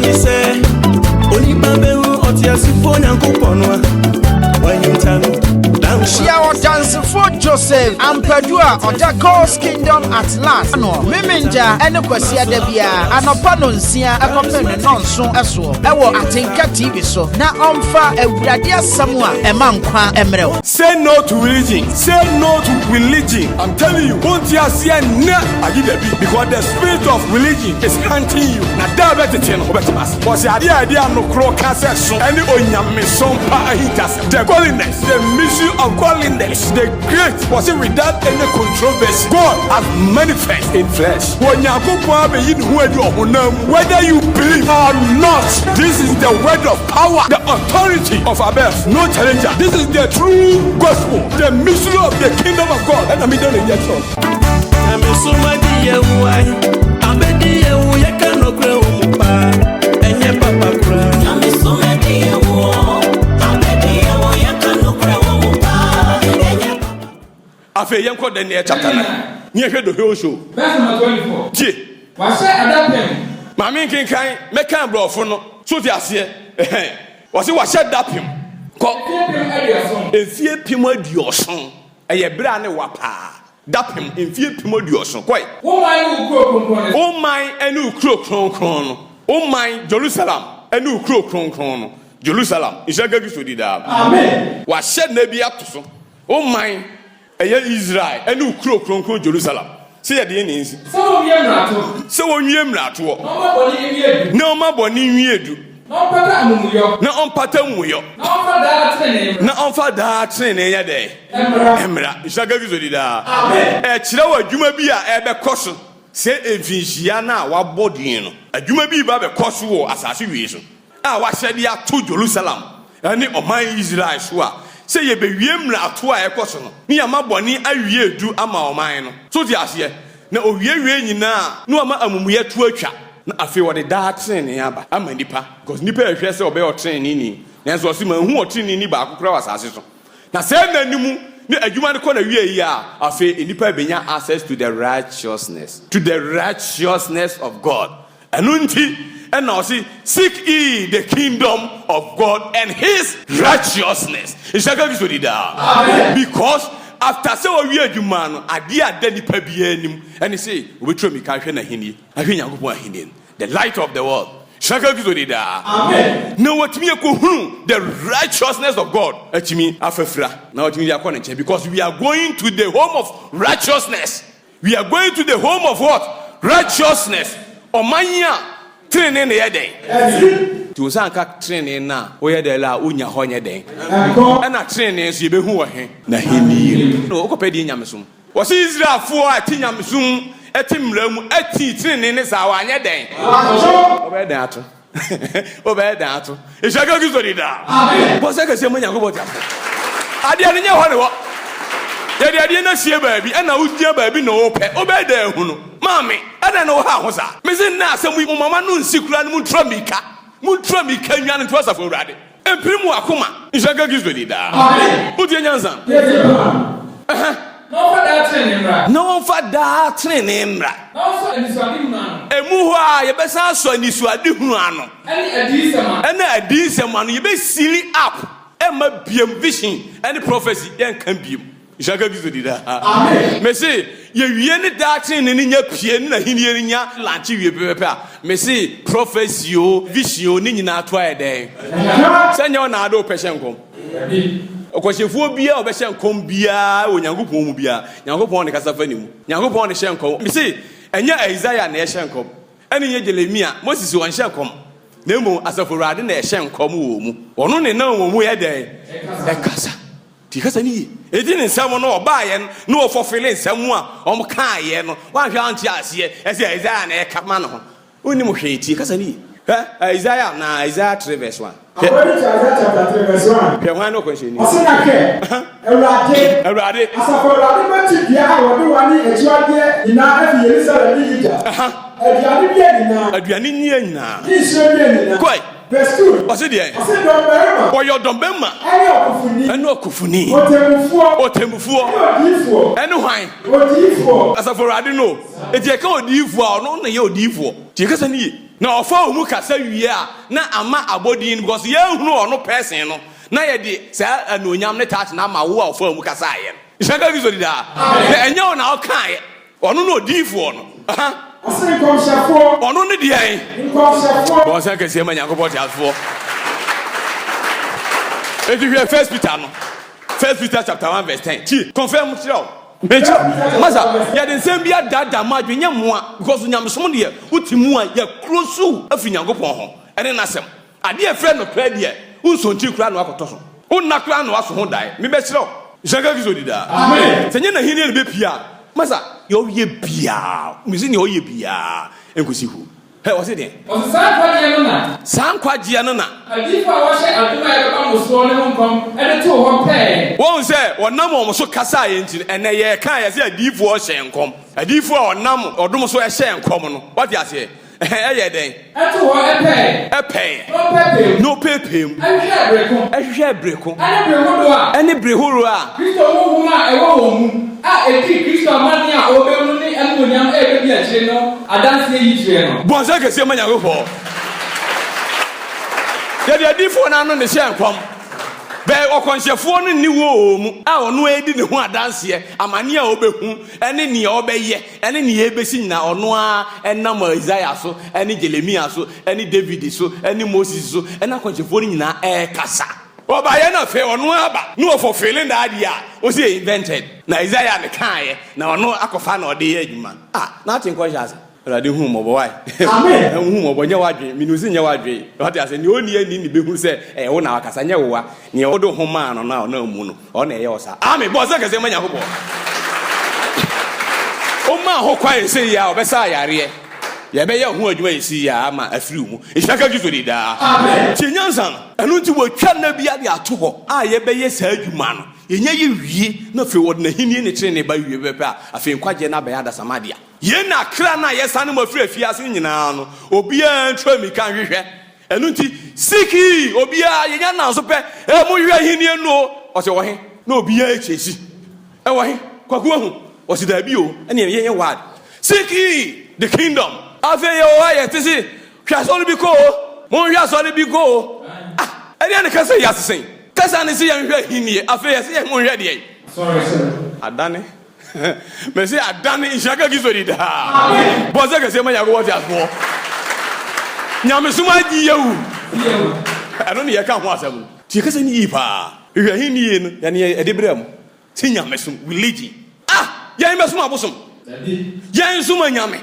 me say, Oni Baberu, Otiasifo, Yankoponwa, when you tell me. Shia or dance for Joseph and Padua or Jacob's Kingdom at last. No, Miminja and Quasia Debia and Opanonsia a companion non so as well. I will Atinka TV so now on far a Radia Samoa a man qua emerald. Say no to religion. Say no to religion. I'm telling you, won't you see a net? I give a bit because the spirit of religion is hunting you. Now, that better tell you about us. Was the idea no crow cancer so any onyam some pahitas. The godliness, the mission of godliness, the great was it without any controversy. God has manifest in flesh. Whether you believe or not, this is the word of power, the authority of our birth. No challenger. This is the true gospel, the mission of the kingdom of God. And I'm in the injection. I'm so my dear, I'm a dear, we cannot grow up. And your papa cry. I'm so my dear, Afe yenko the near chapter 9. Near the whole show. Verse number 24. Gee. Was said at that Mammy can kind, make a bro for no. So the asia. Was it was said that him? In fear pimo dio son. A brand wapa. Dap him in fear pimo dio son. Quite. Oh my, a new crook chrono. Oh my, Jerusalem. A new crook chrono. Jerusalem. Is a good to the dam. Amen. Was said maybe up to so. Oh my. Israel, and you crow Jerusalem. See at the end is so on yam rat. No, my bonny yedu. No on pattern we no on for that train a day. Emra, is a good to da. A child, you may be a caution. Say a Viniciana, what body, a you may be by the cost war assassination. I was said ya to Jerusalem, and it on my Israel swore. Say ye be yemra to a question. Me ama boni awie du ama oman no. So di ase na owie nyina no ama amumuye tu atwa. Na afi wo de da tren ne aba ama nipa because nipa ehwe se obe o tren ni. Na so ma hu o tren ni ba akokora wasase so. Na se na nimu ne adwuma ne ko na wie yi a afi nipa benya access to the righteousness of God. Anunti and now see, seek ye the kingdom of God and his righteousness. Because after so we are human, I dear Denny Pabianim, and he say, we try me can't hini, I think I'm the light of the world. Amen. Now what me the righteousness of God. Afefra. Now what me because we are going to the home of righteousness. We are going to the home of what? Righteousness. Omanya. Training the day. To Sanka training now, where the la unya honey day. And a training, she be who na hini. No, Copedian Yamsum. Was Israel for a Tinyamsum, a Timlum, a tea training is our day. Obey that. Obey that. It's a good story. Was I can say when you go about I didn't know what. I didn't see a baby, and I would dear baby no pet. Obey there, Mammy. I don't know how was that. Mrs. Nasa, we mamma nun secret Muntramika. Muntramika, and it was a full radi. And Primo Akuma is a good story. Put your hands on. No for that training. A muha, you best answer, and this was the and a decent man, you be silly up. Emma be a vision, and the prophecy then can be. Jaga gizodi da. Amen. Mesi ye wiene doctrine ni nya pie na hinie nya lanchi wie pepe. Mesi prophecy o vision ni nyina to ayeden. Senya na ado peshenkom. Okwashefuo bia obeshenkom bia onyankopon mu bia. Nyankopon ne kasafa ni mu. Nyankopon ne hyenkom. Mesi enya Isaiah na hyenkom. Ene nye Jeremia, Moses won hyenkom. Na mu asafurade na hyenkom wo mu. Ono ne na wo mu ye den. Ekasa. Because any it didn't someone or buy and no for feeling someone or Kai no one can't just here as Isaiah Capmano. Only Mushati, because any Isaiah now Isaiah 3 verse 1. According to Isaiah chapter 3 verse 1. No question. Erade. Asafo Rade mati bia wodo wani etuade ina afi Yerusalem ni Juda. Aduane bia ina. Aduane nyina. Israel nyina. Koi. Verse 2. What's it there? For your dombema. And no kufuni. Otemufuo. And why? As for I don't know. If you can't do for no, you're D4. Because I need. na ofa omu kasa wie a na ama abodin because ye hunu ono person no na ye de sa anonyam ne touch na ma wo ofa omu kasa aye ishaka gizo dida na enye ona o kan ye ono no odifo no Ase komshafo ono ne de yen komshafo bo sa kese ma yakobot asfo If you First Peter no. First Peter chapter 1 verse 10. Confirm it all. Masa, ya den same bia dada ma dwenya moa because nyamsom de utimu a ya krosu afi Nyankopon ho. Ene nasem. Ade e frɛ no kra de unsonti kra no akoto so. Unna kra no aso ho dai. Me be kyerɛ. Janga gizo dida. Amen. Senye na hini be pia. Masa, yo ye bia. Misi ni o ye bia. Enkosi hu. Hey, what's it then? Sankwaji no na. Adifa wa she aduma e ba mo so ne ho kom e to ho pe. Won say onam o so kasa ye nti ene ye kan ye say adifo o hye nkom. Adifo a onam odum so e hye nkom no. What you say? Ye den. E to ho e pe. E pe. No pe. No pepem. E hwe breko. Ane brehoro a. Kristo wo huma e wo mu. A eti Kristo amani a obemu ni emonyam e be bi a kire no. Adanse yi kire no. Bonse kese manya go for. Ye de adifo na no ne hye nkom. Be okonhyefo no ni wo mu a ono edi ne ho adanse amane a obehu ene ne obeye ene ne ebesi na ono a enam Isaiah so ene Jeremiah so ene David so ene Moses so ene akonhyefo no nyina kasa obaye na fe ono aba no of fulfilling that dia o say invented na Isaiah ne kan na ono akofa na ode ye adwuma nothing conscious Radi hu mo boy. Amen. Hu mo bonye wadwe, minusi nye wadwe. What ase ni oni ani ni behu se wo na wakasa nye wo wa. Ni odo ho ma no na mu no. O na ye osa. Amen. Bo se kase manya ko bo. O ma ho kwa se ya obesa yare. Ye be ye hu adwuma yesi ya ama afiri mu. Ishaka gizo di da. Amen. Ti nyansa no. Enu nti wo twa na bia de ato ho. Ye be ye sa adwuma no. Yenye ye wie na fe wo na hini ne kire ne ba wie be pa. Afi nkwaje na ba ya da samadia. Ye na kra na ye sane mo frɛ fiase nyina no obia ntwa mi kan hwehwɛ enu nti siki obia ye nya na so pɛ mo hwɛ hini enu o se wo he na obia echesi wo he kwaku ahu o se da bi o ene ye word siki the kingdom afi ye o ye tisi hwɛ so no bi ko mo hwɛ so no bi ko ene ne kasa ya sesen kasa ne se ye hwɛ hini afi ye se ye mo hwɛ de sorry sir adane Merci à Dani Ishaka Gizorida. Bon, c'est que c'est moi qui ai watché à sport. Nyamesuma di yewu. I don't know how to say. Tu sais que ni pas. Il y a une yani edebrem. Si nyamesum religion. Ya nyamesum abosom. Ya nsuma nyame.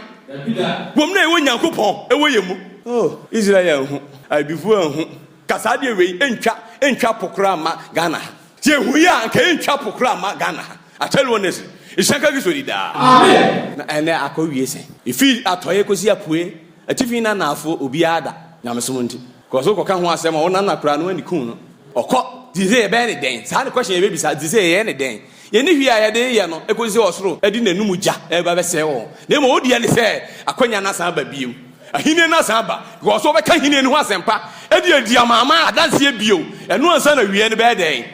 Bom na ewo Nyankopon ewo yemu. Oh, Israel hu. Abifu hu. Kasa de we entwa pokra ma Ghana. Tie hu ya nka entwa pokra ma Ghana. I tell you honestly. Ishaka gisolida. Amen. Na ene akowie se. Ifi atoye kosi apue, atifi na nafo obi ada. Nyamesom nti. Koso koka ho asem o na kra no ani kun no. Okọ dize be ne den. Sa ne question be bisa dize ye ne den. Ye ne hwia ye de ye no ekosi osoro edi nanum gya e ba be se wo. Na mo odi ne se akonya na san ba biem. Ahine na san ba. Koso be ka hine ne ho asempa. Edi amama adanse bio. Eno ansa na wie ne be den.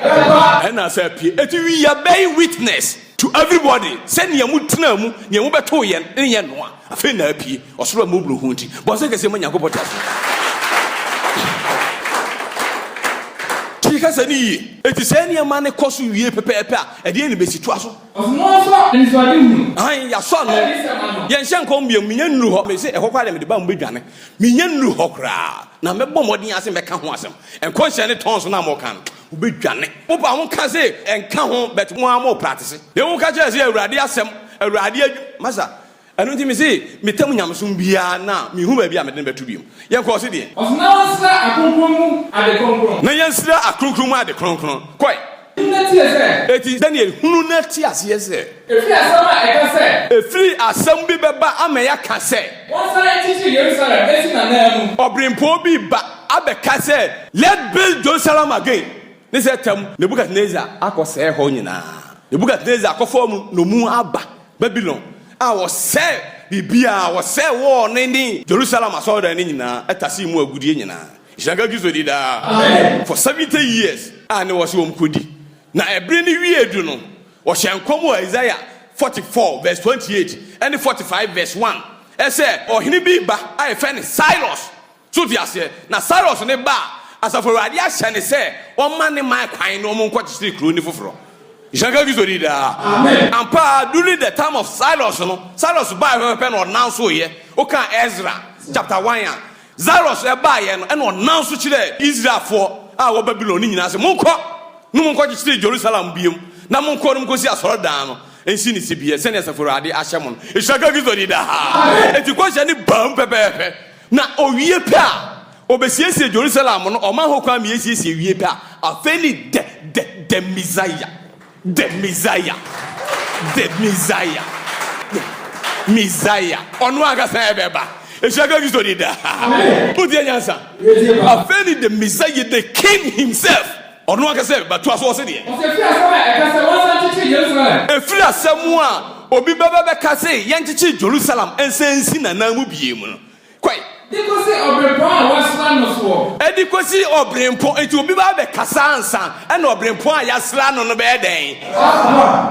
E na sa pie. Eti wi ya be witness to everybody. Send ye mutena mu, ye mu beto ye nye noa. Afi na apie, osoro mu blu hu nti. Bo se kese manya ko potaso. Ti kase ni eti se ne ma ne koso wie pepepe a, e de ne besitu aso. Osmo so nso ade hu. Ai ya so no. Ye nhye nkom biem minya nuru ho. Me se e hokwa de me de ba mu bedwane. Minya nuru ho kra. Na mebɔ modin ase meka ho asem. Enkonhye ne tons na mo kan. Ubedwane oba won ka se enka ho bet mo am practice de won ka che se awurade asem awurade masa anu nti me se metam nyamsom bia na me hu ba bia me de betu biom yen ko se de osna akonkron mu ade konkron na yen sira akonkron mu ade konkron koi eti Daniel hunu na ti ase se efri asam a eka se efri asam bi beba ameya ka se won sare titi Jerusalem esi na na mu obrimpo bi ba abeka se let build Jerusalem again. This is Nebuchadnezzar akose ho nyina. Nebuchadnezzar akofo no mu aba Babylon. Was say bibia was say war ni Jerusalem aso da ni nyina etase mu agudie nyina. Ishanga gizo da. For 70 years and was won kodi. Na ebre ni wiedu no. Wo hyenkom Isaiah 44 verse 28 and 45 verse 1. ɛsɛ ɔhene bi ba a yɛfɛ ne Cyrus so di aseɛ na Cyrus ne ba asafo Awurade ahyɛ ne sɛ ɔma ne man kwan na ɔmo nkɔ kyekyere kuro ne foforɔ Ishaka Gizodi da. Amen. And during the time of Cyrus, Cyrus by her pen or now so ye. Oka Ezra chapter 1. Cyrus by and on now so Israel for our Babylonian as a monko. No one could stay Jerusalem beam. No one could go see a sword down. And seen it be a senator for Adi Ashamon. Ishaka Gizodi da. And to question any bump pepe. Now, oh, ye pa. Obesiesi Jerusalem or Mahoka Miesi ye pa. A fairly the Messiah. The Messiah. Onwaga Sabeba. Ishaka Gizodi da. Put the answer. A fairly the Messiah, the king himself. Onwaga said, but 'twas was it. A free Samoa, Obi Baba Kase, Yantichi, Jerusalem, and Sensin and Namubium. Quite. Dikosi obrenpon wasra no so. Edikosi obrenpon enti obi ba be kasa ansa e na obrenpon ayasra no no be den.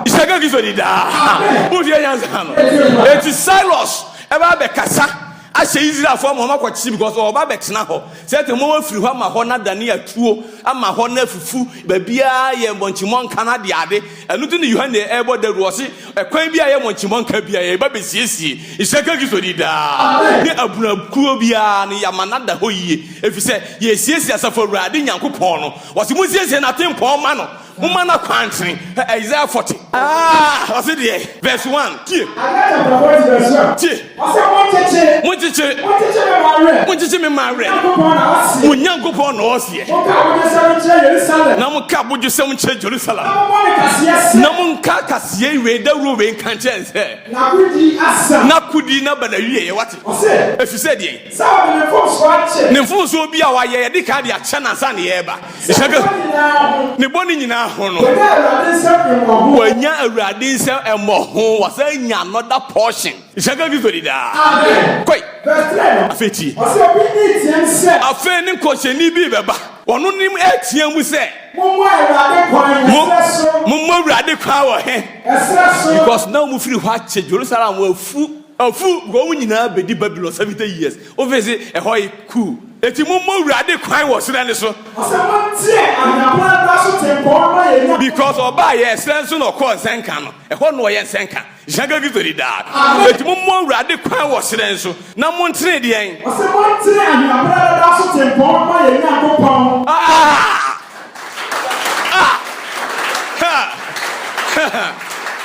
Ishaka Gizodi da. Odi yansa no. Enti Cyrus e ba be kasa ashe Israel for mo makwachi because oba be tena ho. Say te mo afiri ho ma ho na dane atuo ama ho na fufu ba bia ye monchimon kana de ade. Enu to ne Yohane e boda ruose e kwan bia ye monchimon ka bia ye ba be siesie. Ishaka Gizodi da. Ne abuna kuo bia ne yamanada ho yie. Efi se ye siesie asafo Awurade Nyankopon no. Wose mo siesie na tempon ma no. Umana country Isaiah 40. What's it there? Verse 1. Tie. Monchiche me mare. Onyankopon na osie. Na mo ka boju sem che Jerusalem. Na mo nka kasie we da ro we nka che nse. Na kudi na bana wie ye wate. Efi se die. Ne mfo bi a wa ye de ka de a che na sa ne ye ba. Ne boni nyina hono. Wanya Awurade nsem emoho wasa nya another portion. Ishaka Gizodi da. Amen. Koi. Afeti. Afe ni kosheni bi beba. Ono nim etiam mu se. Mummo Awurade kwa wo he. Because now mu firi ho ache Jerusalem wo afu go nyina bedi Babylon 70 years. Obviously e hoy cool. Eti mummo Awurade kwan wo sere ne so. Because oba ye sense no ko nsenka no. E ho no ye nsenka. Ishaka Gizodi da. Eti mummo Awurade kwan wo sere ne so. Na mo ntre de en.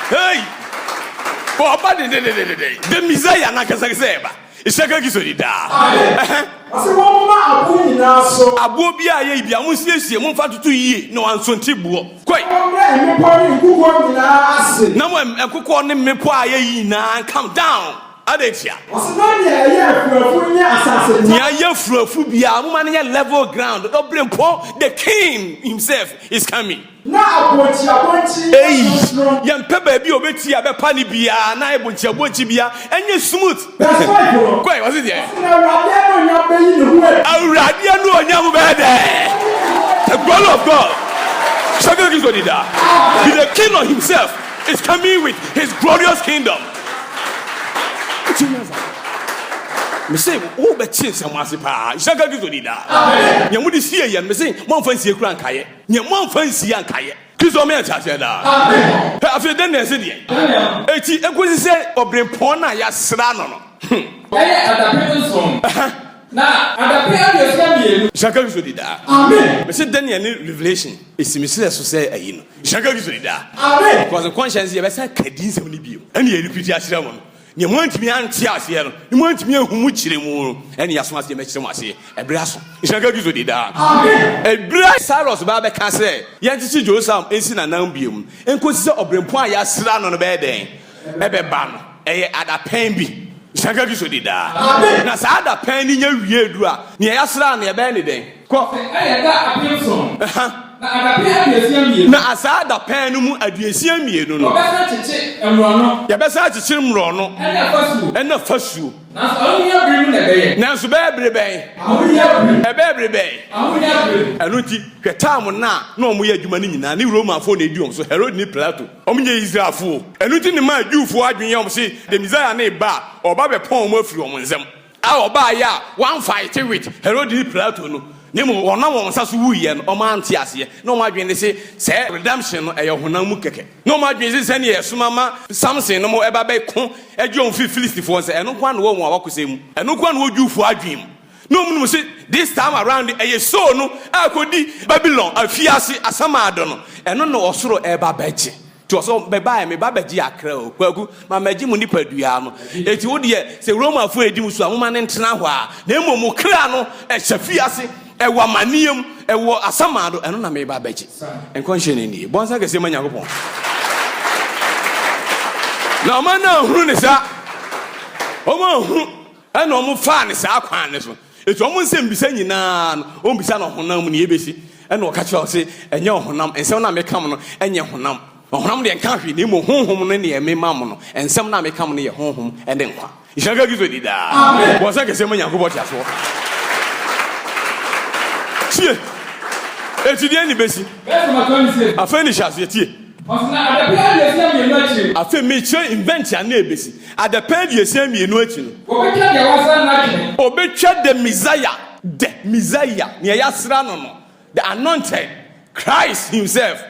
Hey. Oba de the Messiah na kasa seba. Ishaka Gizodi da. Abuo bia ye bia mo siesie mo fa tutu yie na wansonti buo. Koi. Na mo ekokọ ne mepo aye yi na calm down. Adetia. Nya ye fruafu bia mo man ye level ground. The king himself is coming. Na abonchi yan pe ba bi obeti abepa ni bia na abonchi bia enye smooth. Koi was it there? Awurade no onyam be there. The glory of God. Ishaka Gizodi da. The king of himself is coming with his glorious kingdom. Me say wo be chin some ase pa Ishaka Gizodi da. Nya mu di sie ye me say mo mfa nsie kura nkaye nya mo mfa nsie ankaye Kristo me acha da. Amen. Afi den na se die eti ekosi se obrempon na ya sra no no adape nson na adape adesia mienu Ishaka Gizodi da. Amen. Me say Daniel ni revelation esimi se so say ayi no Ishaka Gizodi da. Amen. Because conscience ye be say kadin se ni bio ene ye repeat asira mo ni mo ntimi anti ase no ni mo ntimi ahumu kire mu ene yaso ase me kire mu ase ebre aso Ishaka Gizodi da. Amen. Ebre Cyrus ba be ka se yantichi Jerusalem ensi na nan biom enkosi se obrempon a yasra no no be den ebe ba no eye adapen bi Ishaka Gizodi da. Amen. Na sa adapen ni nya wie du a ne yasra na ebe ne den ko eye da apinson na asa da pen no mu aduasia mienu no obesa chichi emro ya besa chichi mro no ena fasuo na onya brim na beye na so be breben anuti hwetam na omo ye adwuma ni nyina ne Roman fo na ediom so Herod ni Plato omo nye Israelfo anuti ne ma Jewfo adwenye omo se the Messiah na ba oba be pon omo afiri omo nzem a oba ya one fight with Herod ni Plato no nemu wona won saso wuye no omo ante ase no omo adwen se redemption no eyo honam mu keke no omo adwen se ne yesoma ma Samson no mo eba be ko edwon fi Filistifo se eno kwa no wo mu awakosem eno kwa no wo Jewfo adwen no mu say this time around eye so no akodi Babylon afiase asamado no eno no osoro eba beje to so beba me babaji akra o kwagu ma maji mu nipadua no eti wo de se Roman fo edi musu amoma ne ntena ho a na emomu kra no echafiase ewa maniem ewo asamado eno na me babaji enkonshe ni bonsa kese manyakopon na mana huru ne sa omo huru eno mo fa ne sa kwan ne so eti omo nsem bisa nyina no o bisa no honam ne yebesi eno ka che o se enye honam ensem na me kam no enye honam honam de enka hwe ne mo honhom no ne eme mam no ensem na me kam no ye honhom ene nkwa ishaga gizo dida amen bonsa kese manyankopon tia so tie eti de ni besi afeni shase tie afe me che invent ya na ebesi adepen de ese mienu achi no obetwa the Messiah ne ya sra no no the anointed Christ himself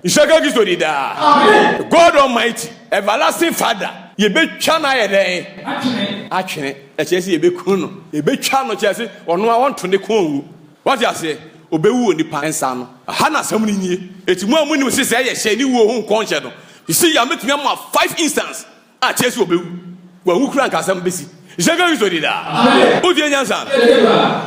ishaka gizo dida amen God Almighty everlasting Father ye betwa na ye den atwene echese ye bekun no ye betwa no chese ono a wonto ne konwu what you say obewu onipa ensa no ha na asam ni nie etimu amuni se se ye hye ni wo hu konche no you see ya metumi am 5 instance a chese obewu wa hu kura nkasam besi ishaka gizo dida amen odi enyansa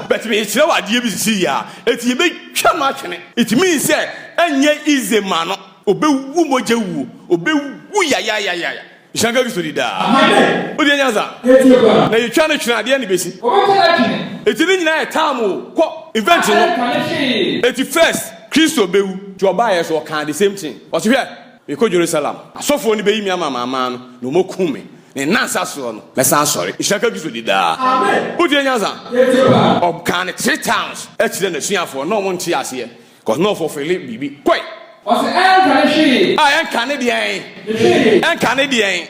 but me chire wa die bi sisi ya eti ye betwa no atwene it means say enye izema no obewu moje wu obewu ya ishaka gizo dida amen odi enyansa na ye twa no twena ade ni besi eti ni nyina etamu ko event no eti first Christo bewu joba yes or can the same thing what you hear we go Jerusalem asofo ni be yimi ama mama no no mokume ne nansa so no mesa sorry ishaka gizo dida amen odi enyansa of can 3 towns eti na suafo no mo nti ase cause no for Philip bibi kwai o se en Canadian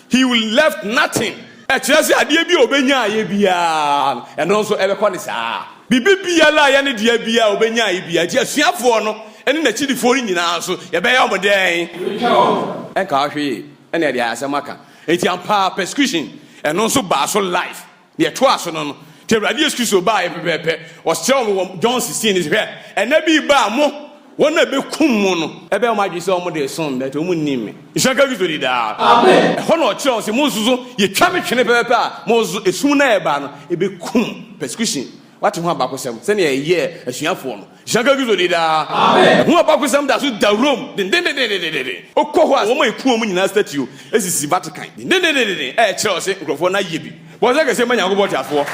he will left nothing echese ade bi obenya aye bia eno so ebe kɔ ne saa bibi bia la ya ne dia bia obenya aye bia ti asuafo no ene na chidifo nyina so ye be ya omoden enka ahwe ene dia asemaka eti ampa persecution eno so ba so life ne to aso no te radio excuse ba e pepepe o still John 16 is here ene bi ba mo wona be kum no ebe o madwe se o mo de son that o mu nime ishaka gizo dida amen hono o kire o se mo suzu ye twa me twene pepepe a mo suzu esum na eba no ebe kum persecution what ho abakosem se ne ye asuafo no ishaka gizo dida amen ho abakosem da so da Rome de okko ho wo mo eku o mu nyina statue esisi Vatican de e kire o se nkrofo na ye bi bo se ke se manya go bo tiafo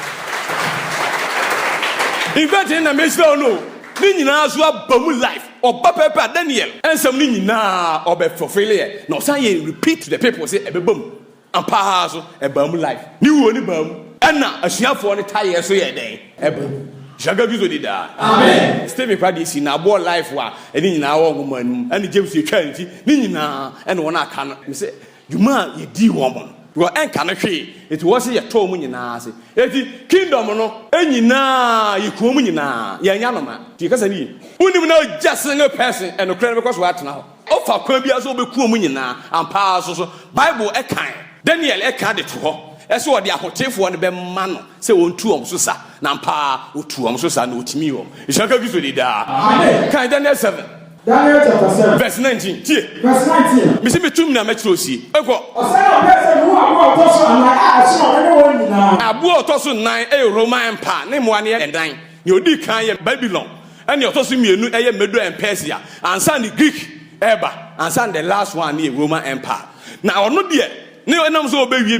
invent na me say no ni nyina so abamu life oba pepe Daniel ensam ni nyina obe fulfill no say you repeat to the people say ebebam ampa so ebamu life ni wo ni bam na asuafo ne taye so ye den ebam jaga gizo dida amen stay me kwadi si na abo life wa eni nyina wo ngomanum ani James etwa nti ni nyina ene wona aka no me say dwuma ye di wo mo wo enka no hwe it was ye to mu nyina ase eti kingdom no enyina ye ko mu nyina ye nya no ma ti kasa ni unim na just a person and no credit because what now ofa kwa bia so beku mu nyina ampa so Bible ekan Daniel ekan de to ho ese wo de ahotefo no be ma no se wontu om so sa na ampa otu om so sa na otimi om ishaka gizo de da amen kan Daniel 7 Daniel chapter 7 verse 19 tie verse 19 me se metum na metrosi ego osana person who abo otoso ana aso ene won nyina abo otoso nan Roman Empire ne mo ane endan ye odi kan ye Babylon and your tossing me a Medo and Persia, and San the Greek Eba, and San the last one near Roman Empire. Now, or not yet. No, and I'm so baby,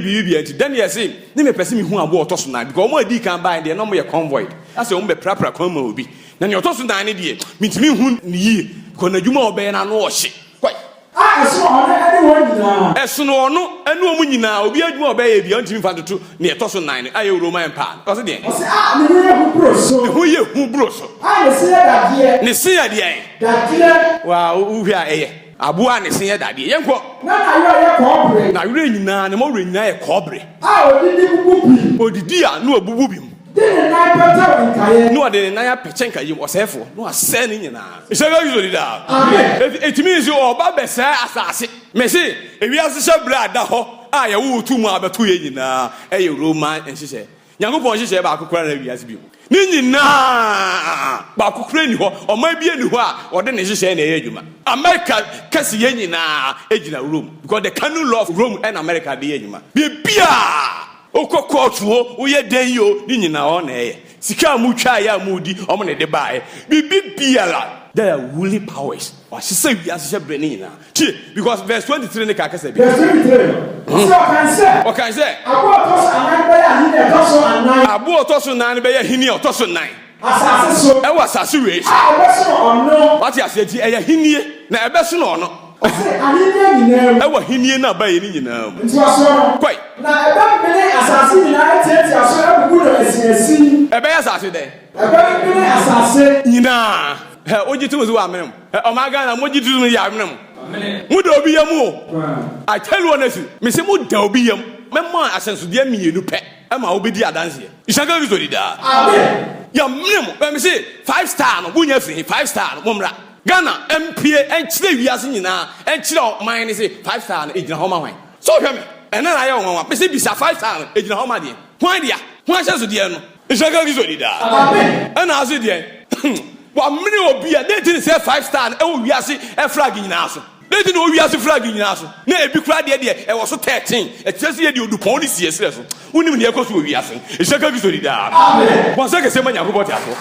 then you say, Name a person who are water tonight, because more D can buy the number convoy. That's the only proper come will be. na ne otoso nan ne de mitimi hu ne yi ko na dwuma obey na no ohye kwai eso ono ene wo nyina eso no ono ene omu nyina obi adwuma obey bia ntimi fa toto ne otoso nan ne aye Roman Empire o se de o se ne ye hu broso ne hu ye hu broso ne se ya dade ne se ya de wa uhu a eye aboa ne se ya dade yenko na yo ye kobre na wure nyina ne mo wure nyina ye kobre odidi bubu odidi a no abubu bi dene na peta nkaye no de na ya peche nkaye mo sefo no ase ne nyina isega yuzoli da it means you oba bese asase me se ewiase hye bra da ho a ye wo tu mu abeto ye nyina eye Roman enhyehyɛ Nyankopɔn hyehyɛ ba akokora na wiase bi ni nyina ba akokora ni ho ɔma bi ani ho a ɔde ne hyehyɛ na ɛyɛ adwuma America kasi ye nyina egina Rome because the canon law of Rome and America de ye adwuma bibia okokɔtuo woyɛ den yo ni nyina ɔ na ɛyɛ sika mu twa ya mu di ɔmo ne de bae bibia la there are ruling powers wa hyehyɛ wiase hye bre ni nyina tie because verse 23 ne ka kasa bi verse 23 o kan se abo otoso nan be ya hini otoso nan asase so e wa asase we ebeso ono what ase ti e ya hinie na ebeso no ono ahine nyina e wa hinie na ba ye ni nyina nti aso kwai na ebemmene asase nyina etieti aso ebugu no esiasi ebe ya asase de ebemmene asase nyina ojitu zo wa menem o ma ga na mojitu no ya menem mu da obi yam o I tell you honestly me say mu da obi yam memma asensode mienu pe e ma obedi adanse isaga rizodi da amen ya menem me say 5 star no bunya free 5 star no momra Ghana MPA enchire wiase nyina enchire man ne say 5 star no ejina homa hwan so hwe me ene na ya hwan me say bisa 5 star no ejina homa de hwan dia hwan hye so de no isaga rizodi da amen ena aso de wa mene obi a dey tin say 5 star e wo wiase e flag nyina so dey tin wo wiase flag nyina so na ebi kura de e wo so 13 e tiase ye de odupon ni siesere so unim ne ekoso wo wiase e shaka bi so di da amen wa se ke se manya ko boti aso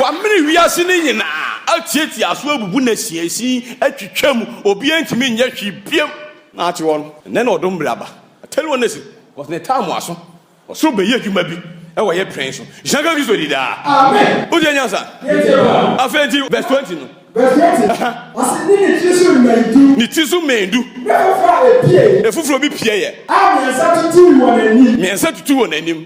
wa mene wiase ni nyina atieti aso abubu na siesi atwitwam obi antimi nya hwibiem na ate won ne na odom braba tell one nesi was ne time aso so be ye adwuma bi e wo ye prince shaka bi so di da amen o je nyansa afenti verse 20 no verse 20 ase ni tisu mendu ni tisu mendu mefa epie efufuro bi pie ye miensa tutu wo nanim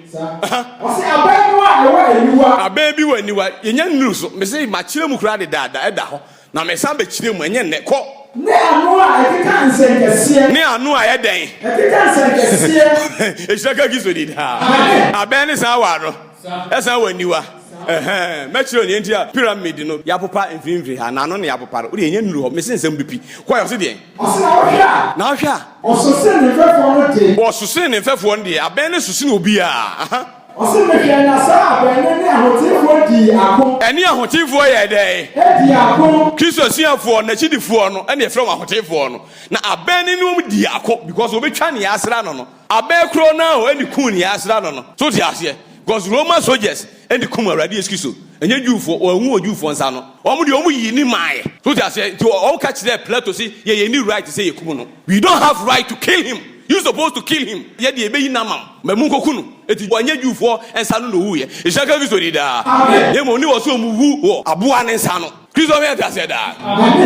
ose aban wa ewa eniwa aban bi wa eniwa yenya nuru so me say ma kire mu kura de daada eda ho na me san be kire mu enye ne ko ne anu a ekeka nsenkese ne anu a ye den ekeka nsenkese e shaka gizo di da aban ni san wa ro esa wa eniwa metro ni ntia pyramid no ya popa mfimfiri ha na no ne ya popa ro de enya nuru ho me sensem bipi kwa yo se de ose na ohia osose ne fefo no te osose ne fefo no de aban ne susi ne obi a ose me hia na sa aban ne ahotifo di akon eni ahotifo ye de di akon Kristo siafo na chidifo no ene efrem ahotifo no na aban ne no di akon because obetwa ne asra no no aban kro na o eni kun ne asra no no so ti ase because Roman soldiers and the kuma radi eskiso enye Jewfo o hu Jewfo nsa no omo de omo yi ni mae so ti ase ti o catch there Plato say ye need right to say yekumu no we don't have right to kill him you supposed to kill him ye de ebe yi na mam mamu koku no eti onye Jewfo nsa no hu ye e shaka vi so di da ye mo ni wo so mu hu wo aboa ne nsa no Kristo me ta se da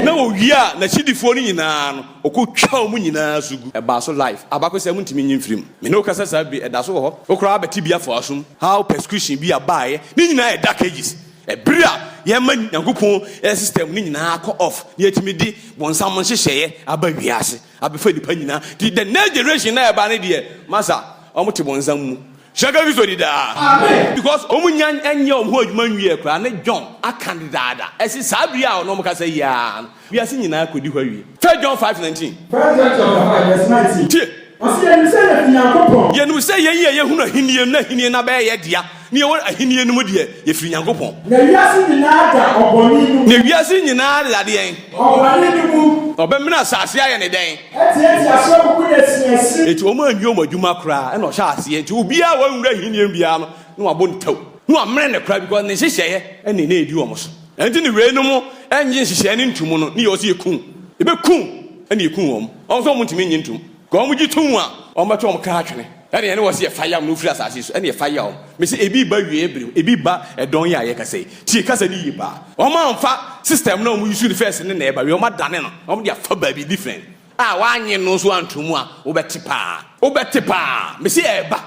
na wo wia na chidifo ni nyina no okotwa mu nyina sugu e ba so life abako se mu ntimi nyimfirim me no kasa sa bi e da so ho okra abeti bia fo asum how persecution bi abae ni nyina e dark ages e bria ye man Nyankopon system ni nyina ko off ni etimi di bonsam hyehyeye aba wiase abefa dipa nyina the next generation na e ba ne de masa omo te bonsam mu shaka vi so di da amen because omunyan enye omho adwuma nwie kra ne John akandidada esi sabria o no mo kasa ya wiase nyina akodi hwa wie 1 John 5:19 1 John 5:19 ose ye nse na Nyankopon ye nu se ye hunu ahinie na ba ye dia ne ye ahinie no mu de ye firi Nyankopon na wiase nyina da oboni nu ne wiase nyina da de en oboni nu mu obemina asase aye ne den eti aso buku na siesi eti o ma anwio mo adwuma kra e na o hya ase enti obi a wa nwura ahinie bia no na wabo ntaw na amre ne kra because ne hyehyeye e ne edi o mo so enti ne we no mu enje hyehyeye ne ntumu no ne ye o se ekun ebe kun e ne ekun wo mo o so mo ntimi nyi ntum ko mo gitum a ɔmbɛtɔ ɔm kra twene ɛne ɛne wɔ sɛ yɛfa yam no wofiri asase so ɛne yɛfa yam me sɛ ebi ba wie ebere ebi ba ɛdɔn yɛ a yɛkasa yi tie kasa ne yie paa ɔma mfa system na ɔmo yusu ne first ne na ɛba wie ɔma dane no ɔmo de afa baabi different a wanye no so antomu a wobɛte paa me sɛ ɛba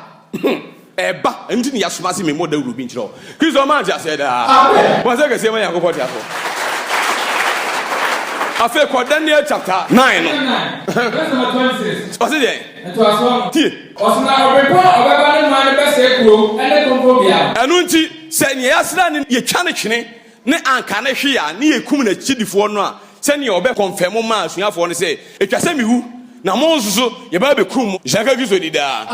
ɛba ɛnti ne yɛasoma se me mmɔ da wuro bi nkyerɛ kristo ɔma ante asɛ daa wɔn sɛ kɛseɛ ma nyankopɔn te afɔ afei kɔ Daniel chapter 9 no ɔse deɛ tie ɔsena ɔbɛpɔ ɔbɛba ne ma ne bɛsɛ kuro ɛne kronkronbea ɛno nti sɛ neɛ yɛasra ne yɛtwa ne twene ne anka ne hwe a ne yɛkum n'akyidifoɔ no a sɛneɛ ɔbɛkɔmfɛmo ma asuafoɔ no sɛ ɛtwa sɛ mewu na mo nso so yɛbɛa bɛkum hyɛnka kristo di daa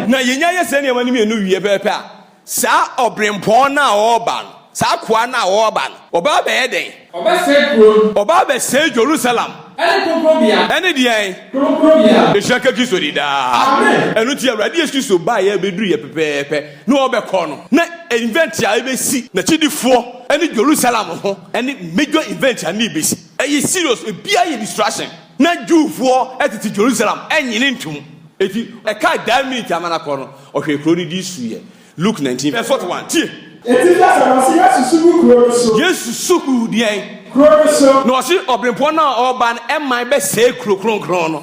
na yɛnya yɛ sɛ nneɛma no mmienu wie pɛpɛ a saa ɔberempɔn no a ɔreba no saa koa no a ɔreba no ɔbɛa bɛyɛ dɛn ɔbɛsɛ kuro ɔbɛa bɛsɛe Jerusalem ɛne kronkronbea ɛne deɛn kronkronbea hyɛnka kristo di daa ɛno nti Awurade Yesu Kristo baa yɛ bɛduru yɛ pɛpɛɛpɛ na ɔbɛkɔ no na event a ɛbɛsi n'akyidifoɔ ɛne Jerusalem ho ɛne major event a ne ɛbɛsi ɛyɛ serious ebia yɛ distraction na Jewfoɔ ɛtete Jerusalem ɛnyine ntom eti ɛka da minute amana kɔ no ɔhwɛ kuro no di suyɛ Luke 19:41 tie eti fasa na se Yesu sugu kuro so Yesu sugu deɛn kuro so na ɔse ɔberempɔn no a ɔba no ɛman bɛsɛe kuro kronkron no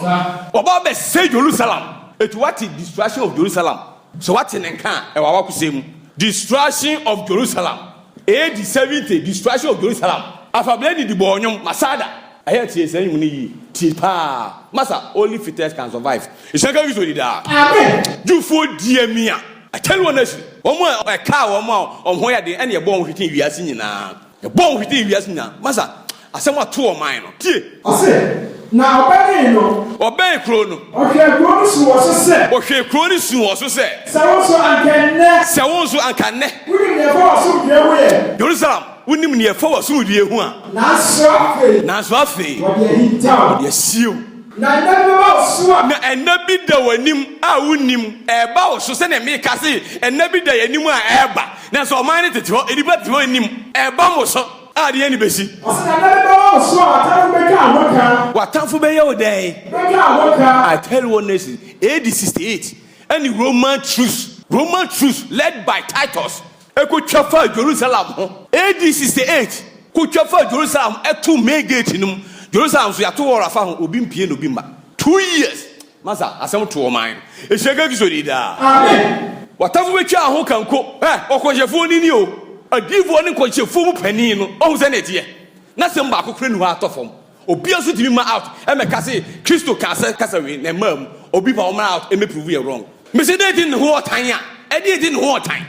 ɔba bɛsɛe Jerusalem eti wate destruction of Jerusalem so wate ne nka a ɛwɔ awakosɛ mu destruction of Jerusalem AD 70 destruction of Jerusalem afabla di bɔnyom masada ayɛ tie sɛ nyum ne yi tie paa masa only fittest can survive isaka wiso di da amen Jewfoɔ diamia atɛle wɔn asi wɔn a ɛka wɔn a ɔmo yɛ de ɛne ɛbɔ wɔn hwete wiase nyinaa ɛbɔ wɔn hwete wiase nyinaa masa asɛm ato wɔn man no tie ɔse na ɔbɛn no ɔbɛn kuro no ɔhwɛ kuro no so wɔ so sɛ ɔhwɛ kuro no su wɔ so sɛ sɛ wɔn so ankɛnnɛ sɛ wɔn nso anka nnɛ wuli ne ɛfɔ wɔ so dua wo yɛ Jerusalem wonim ne ɛfa wɔ so dua ho a nanso afei wɔde ahintaw wɔde asiew na ɛnɛ bi wɔ so a na ɛnɛ bi da w'anim a wonim ɛɛba wo so sɛnea meka se ɛnɛ bi da yɛanim a ɛɛba nanso ɔman no tete hɔ ɛnipa tete hɔ anim ɛɛba mo so a deɛ ne bɛsi ɔse na ɛnɛ bi wɔ so a atamfo bɛka ahoka w'atamfo bɛyɛ wo dɛn bɛka ahoka I tell you one nation AD 68 ɛne Roman truce led by Titus ɛkɔtwa fa Jerusalem ho AD 68 kɔtwa fa Jerusalem ɛto main gate no mu Jerusalem so yato wɔ rafa ho obi mpie na obi mba 2 years masa asɛm to ɔman ɛhyɛka kiso di daa amen watamfo bɛtwa ho kanko ɔkɔnhyɛfoɔ ni o adiifoɔ ne nkɔnhyɛfoɔ mu panin no ɔhu sɛ ne ɛteɛ na sɛm baako kora ne hɔ atɔ fam obia nso tumi ma out ɛmɛka se Kristo ka sɛ kasa wei na ɛmaa mu obi pa ɔma out ɛmɛprove yɛ wrong mese dɛ ti ne ho ɔtan a ɛdeɛ ti ne ho ɔtan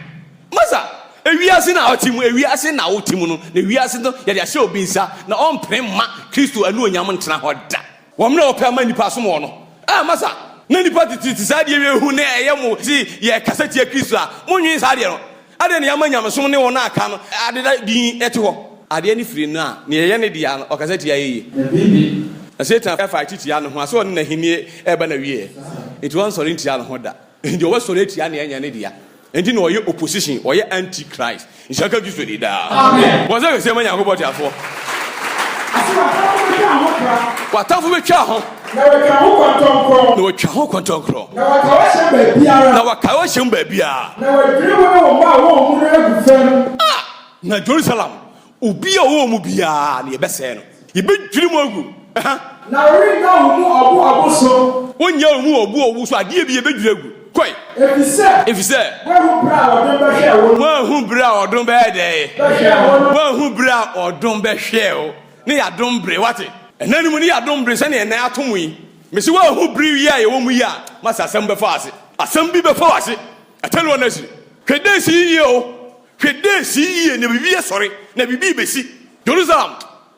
masa ewiase na ɔte mu ewiase na ɔte mu no na ewiase no yɛde ahyɛ obi nsa na ɔmpere ma Kristo anu onyam ntena hɔ da wɔn na ɔpɛ ama nipa som wɔ no masa na nipa tete saa deɛ wehu na ɛyɛ mo si yɛ kasa tie Kristo a monwen saa deɛ no ade ne yama nyamesom ne wɔn aka no ade da din ɛte hɔ adeɛ ne firi no a ne yɛyɛ ne deɛ no ɔkasa tie ayɛ na Satan ɛfa titia no ho asɛ ɔne na hinie ɛba na wie enti wɔn sɔre ntia no ho da nti ɔwɔ sɔre tia ne ɛnya ne deɛ enti na ɔyɛ opposition ɔyɛ antichrist nhyɛka Kristo di daa amen wɔn sɛ kɛseɛ ma Nyankopɔn te afoɔ watamfo bɛtwa ho na wɔtwa ho kɔntɔnkorɔ na waka wɔhyɛ mu baabiara na wɔdwiri mu ne wɔn a wɔn mu no agu fam na Jerusalem obi a ɔwɔ mu biara ne yɛbɛsɛe no yɛbɛdwiri mu agu na wɔrenna wɔn mu ɔbo so wonyɛ wɔn mu ɔbo so adeɛ bi yɛbɛdwiri agu kɔe efisɛ wɔahu bere a ɔdom bɛyɛ dɛ wɔahu bere a ɔdom bɛhwɛ o ne yɛadom bere wate ɛna no mu ne yɛadom bere sɛne ɛnɛ ato mu yi mesi wɔahu bere yi a yɛwɔ mu yi a masa asɛm bɛfa ase asɛm bi bɛfa wɔ ase ɛtɛne wɔ no asi hwɛ dɛ si yie o hwɛ dɛ si yie na biribi yɛsɔre na biribi bɛsi Jerusalem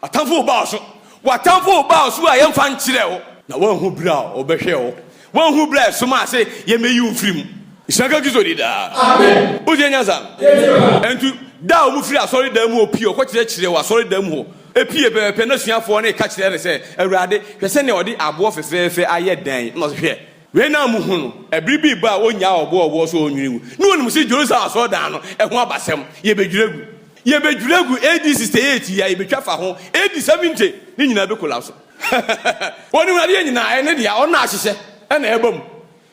atamfo wobaa so watamfo wobaa so a yɛmfa nkyerɛ wo na wɔahu bere a ɔbɛhwɛ wo wɔn hu brɛ soma ase yɛmɛyi wo mfiri mu Ìsìnká Kristo di daa. Amen. O jẹ nyansa. Ẹntu da omu firi asɔre dan mu opie ɔkɔ kyerɛkyerɛ wɔ asɔre dan mu hɔ. Epie pɛpɛpɛ na suafoɔ ne ka kyerɛ ne sɛ Awurade hwɛ sɛ ne ɔde aboɔ fɛfɛɛfɛ ayɛ dan na ɔsɛ hwɛ. Wei na mu hu no ɛbiri bi ba a onya ɔboɔ so onwiri mu. Ne wɔn mu si Jerusalem asɔre dan no ɛho abasɛm yɛbɛdwira gu AD 68 ya yɛbɛtwa fa ho AD 70 ne nyinaa bɛ collapse. Wɔn mu adeɛ nyinaa ɛne deɛ ɔna ahyehyɛ ɛna ɛba mu.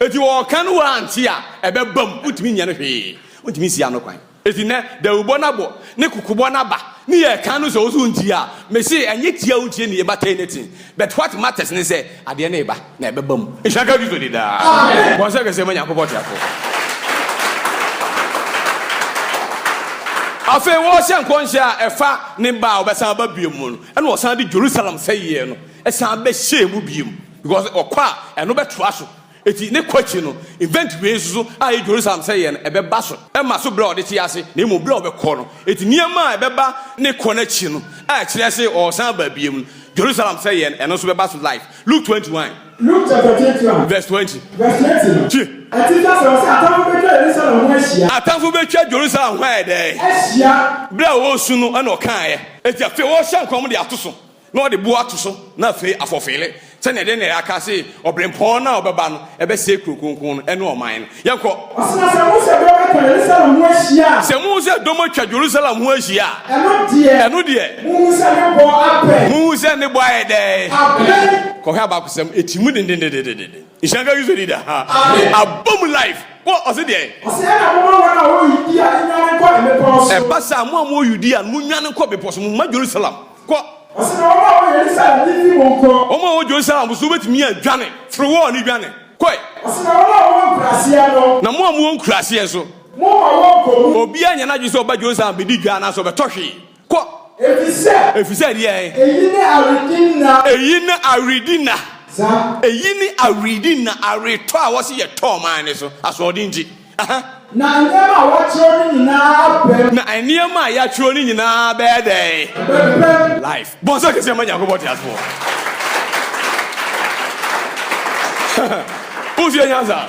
eti wo kan wo anti a ebe bam utimi nya no hwe utimi sia no kwan eti ne da ubo na bo ne kukubo na ba ne ye kan no so so nti a me say enye tia untie ne eba anything but what matters ne say ade na eba na ebe bam ishaka bi so di da ko se ke se manya ko boti akọ afa wo se nkonhia efa ne ba obesan ba biem no ene wo san de Jerusalem sayie no esan be shame biem because okwa eno beto aso eti ne kwachi no event we so a Jerusalem sayie no ebe ba so e ma so bra ode ti ase na emu bra obekọ no eti niam ebe ba ne kọ na chi no a kire se o san ba biem no Jerusalem sayie no eno so be ba so life. Luke 21 Luke chapter 21 verse 20 verse 20 atamfo betwa Jerusalem ho ede ehia bra wo su no ena okan ye eti afi wo hye nkom de atoso na ode bu atoso na afi afofele se ne de ne aka se obrempon na obeba no ebe se krokonkon no ene oman no yenko osina se mu se domo twa Jerusalem ho ehia eno de mu se ne bo ede ko ha ba kusem etimu de ishanga yuzo dida abom life what ose de ose na mo na wo yudia nyan ko me poso e basa mo yudia mo nyan ko be poso mo ma Jerusalem ko ose na wo Jerusalem ni fi mo ko o mo Jerusalem so betimi adwane fro wo ni dwane ko ose na wo nkrasia no na mo nkrasia so mo wo ko obi anya na jiso ba Jerusalem be di dwa na so be tohwe ko efise de eyi na aridina eyi ni aridi na areto a wose ye to man ne so asodi nji na niam a wachiro ni nyina bem na niam a ya chiro ni nyina be dey life bonso kese manya ko boti aso uzi nyanza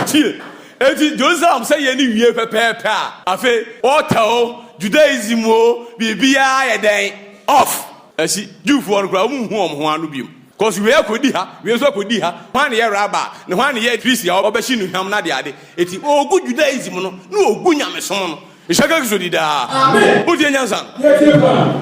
tie eti Jerusalem say ye ni wie pepepe a afi otao Judaism o bibia ye den off asi Jewfo no kra mu hu omho anu biem cause we akodi ha we so akodi ha hwan ye raba ne hwan ye Christian obeshi nu hwam na de ade eti ogu Judaism no na ogu nyamesom no ishaka kizodi da amen odi nyansa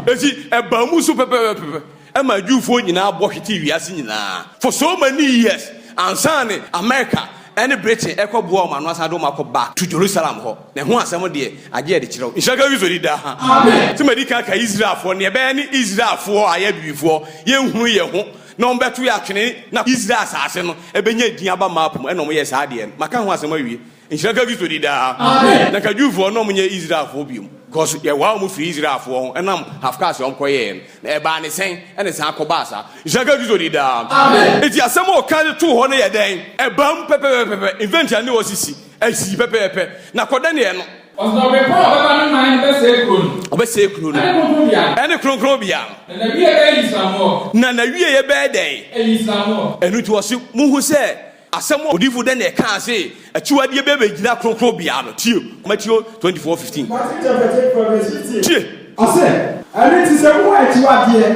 eti eba mu so pepepe e ma Jewfo nyina bo hwete wiase nyina for so many years ansane America any Britain ekobo ma no asado ma ko back to Jerusalem ho na ho asem de age de kireo ishaka kizodi da amen ti medika ka Israel fo ne be ni Israel fo ayabifo ye hunu ye ho no mbeto ya twene na Israel asase no ebenya din aba map mo eno mo ye saa de maka ho asem awie nshiraka gizo di da amen na kadwufo no mo nye Israel fo biom because ye wa mo free Israel fo enam half cash on koye na e ba ne sen ene san akoba asa nshiraka gizo di da amen eti asem o kan to ho no ye den e bam pepe event ya ne osisi asi pepe na koda ne no osno be pa baba no man be se kron obese ekru no ene kronkron bia na wie be Islam na wie ye be den Islam enu ti wose muhu se asem odifu de na ka se achiwade be gina kronkron bia no tie Matthew 24:15 tie ase ani ti se mu achiwade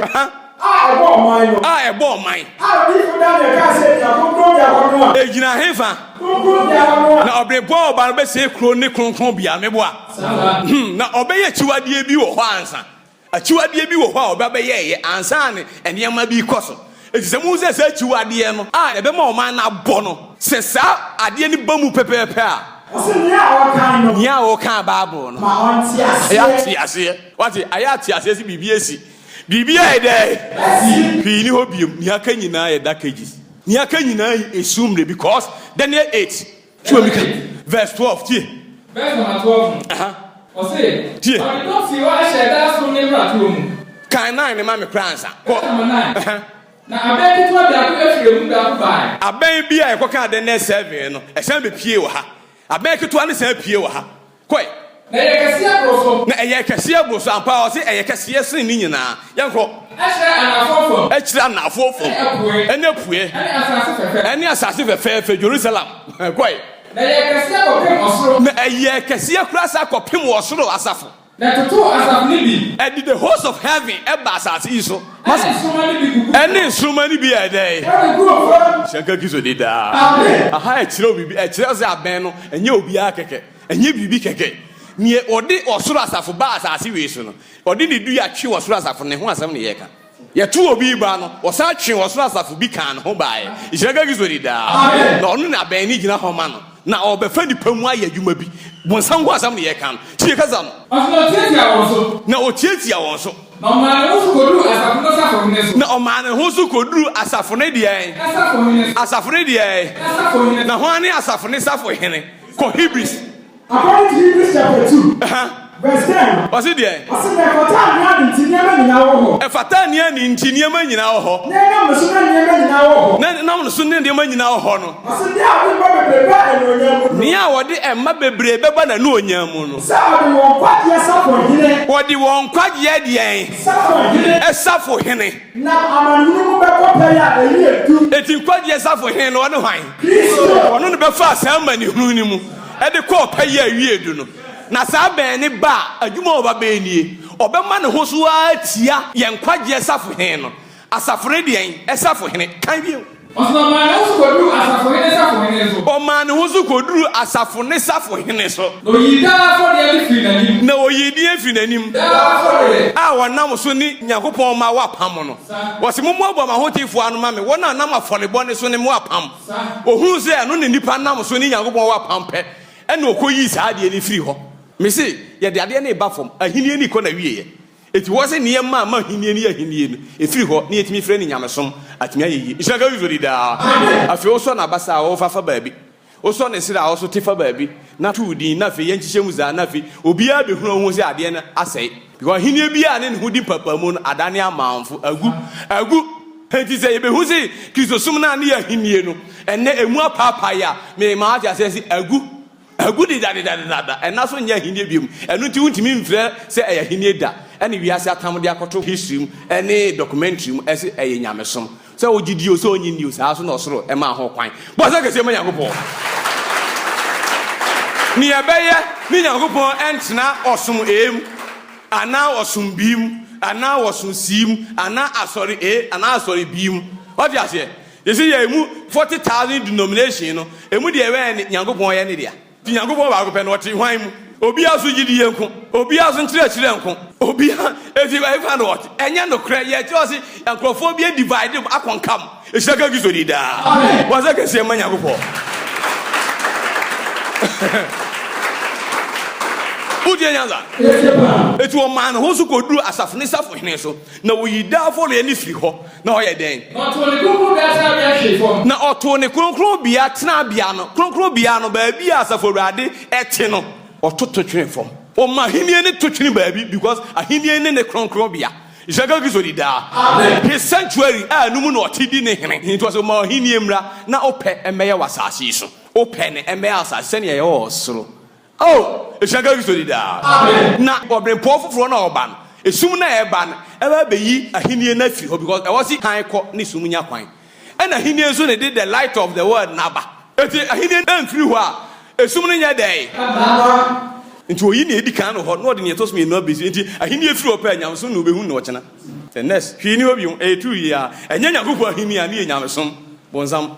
ebo man odifu da na ka se ya kronkron bia no ejina hefa na obrebo oba no be se kro ne kronkron bia meboa na obeye achiwade bi wo ho ansa achiwade bi wo ho a oba be ye ansa ne enema bi koso eti se mu se achiwade no ebe ma o man na bo no se sa ade ni bamu pepepe a ose nia o kan Bible no ma onti ase wati ayati ase si bibia ede fi ni hobiem ni aka nyina ye dakages ni aka nyina esumre because Daniel 8 verse 12 tie verse number 12 ose tie I don't see why sheda so ne mra to mu kan 9 ne ma me pransa na aben ti wa bia ko efire mu bia ko bai aben bia e koka Daniel 7 no e san be pie wo ha aben keto ne san pie wo ha koi na ye kasia broso na ye kasia broso ampa o se ye kasia sin ni nyina yanko Echira na afofo ene pue ene asase fefe Jerusalem koi na ye kasia kopem osoro na ye kasia krasa kopem osoro asafo na toto asafo ni bi and the host of heaven eba asase iso ene instrument ni bi ede shaka kizo de da aha echira obibi echira ze aben no enye obi akeke enye bibi keke nie odi osoro asafo ba asase we so no odi ne du ya twi osoro asafo ne ho asam ne ye ka yɛto obi ba no wɔsa twe wɔ so asafo bi kan ho bae ihyira ka gizo daa na ɔno na bɛn ni gyina hɔ ma no na ɔbɛfa nipa mu ayɛ adwuma bi bonsam ho asam ne yɛ kan tie kasa no na otiatia wɔn so na ɔmaa ne ho so koduru asafo ne deɛ asafo ne deɛ na ho ane asafo ne safo hene kɔ Hebrews according to Hebrews chapter 2 verse 10 what's it there efata ni ani ntinyama nyina wɔ hɔ na mo so ne nneɛma nyina wɔ hɔ no ni a wɔde ɛma bebree bɛba na no onyam mu no wɔde wɔn kwagye deɛn ɛsafo hene na amanunu bɛkɔ pɛ ya eyi etu eti kwagye ɛsafo hene no ɔne hwan ɔno ne bɛfa asɛm ni hunu ni mu ɛde kɔ pɛ ya wie du no na saa bɛn ne ba adwuma ɔba bɛn nie ɔbɛma ne ho so atia yɛn kwagye ɛsafo hene no asafo ne deɛn ɛsafo hene kan bi ɔman ne ho so koduru asafo ne safo hene so ɔman ne ho so koduru asafo ne safo hene so na oyi daa afɔdeɛ ne firi n'anim na oyi die firi n'anim a wɔnam so ne Nyankopɔn ma wapam no wɔsi mo abɔ ma hotifo ano ma me wɔn a nam afɔrebɔ ne so ne mo apam ohun sɛ ɛno ne nipa nam so ne Nyankopɔn wapam pɛ ɛna okoyi saa deɛ ne firi hɔ me se yɛde adeɛ ne ba fam ahinie ni kɔ na wieɛ eti wɔ sɛ nneɛma ma ahinie ni ahinie no efiri hɔ ne yɛtumi frɛ ne nyamesom atumi ayɛyie ihyɛnka bi zori daa afei wosɔ na basa a wɔfafa baabi wosɔ ne sira a wɔso tefa baabi na to din na afei yɛnhyehyɛ mu zaa na afei obiara bɛhunu ho sɛ adeɛ no asɛe because ahinie bi a ne ho di papa mu no adane amanfo agu enti sɛ yɛbɛhu sɛ kristosom no a ne yɛ ahinie no ɛnɛ emu apaapae a mema ate asɛ sɛ agu di da ɛna so nyɛ ahinie biom ɛno nti wontumi mfrɛ sɛ ɛyɛ ahinie da ɛne wiase atam de akɔto history mu ɛne documentary mu ɛsɛ ɛyɛ nyamesom sɛ wogye dio sɛ onyi nio saa so na ɔsoro ɛma ho kwan bɔ sɛ kɛseɛ ma Nyankopɔn ne yɛbɛyɛ ne Nyankopɔn ɛntena ɔsom em anaa ɔsom bim anaa ɔsom sim anaa asɔre anaa asɔre bim ɔde aseɛ yɛsɛ yɛ emu 40,000 denomination no emu deɛ ɛwɛn ne Nyankopɔn yɛ ne dea ti Nyankopɔn baako pɛ no ɔte hwan mu obiara so gidi yɛ nko obiara so nkyerɛkyerɛ nko obiara eti ɛfa no ɔte ɛnyɛ no korɛ yɛ kyerɛ ɔse nkurɔfoɔ bi divide akɔnkam ehyira ka gizo di daa wɔsɛ kɛseɛ ma Nyankopɔn wodie nyansa eti ɔman no ho so koduru asafo ne safo hene so na woyi daafo le ne firi hɔ na ɔyɛ dɛn na ɔto ne kronkron bia tena bia no kronkron bia no baabi a asafo Awurade ɛte no ɔtoto twene fam ɔma ahenie ne to twene baabi because ahenie ne kronkron bia Isaga gizo di daa his sanctuary a numu na ɔte di ne hene nti ɔsɛ ma ahenie mmra na ɔpɛ ɛmɛyɛ wasase so ɔpɛ ne ɛmɛyɛ asase sɛnea ɛwɔ ɔsoro Isaga gizo di daa na ɔbrɛmpɔ foforɔ na ɔba no esum na ɛba no ɛba bɛyi ahenie na firi hɔ because ɛwɔ si kan kɔ ne sum nya kwan ɛna ahenie nso ne de the light of the world naba eti ahenie ɛmfiri hɔ a esum no nya dɛn nti oyi na edi kan no hɔ na ɔde ne ɛtɔ so mmienu abɛsi nti ahenie firi hɔ pɛ nyamesom na obehu na ɔkyena the next hwii ni hɔ bi ɛtu yi a ɛnyɛ Nyankopɔn ahenie a ne yɛ nyamesom bɔnsam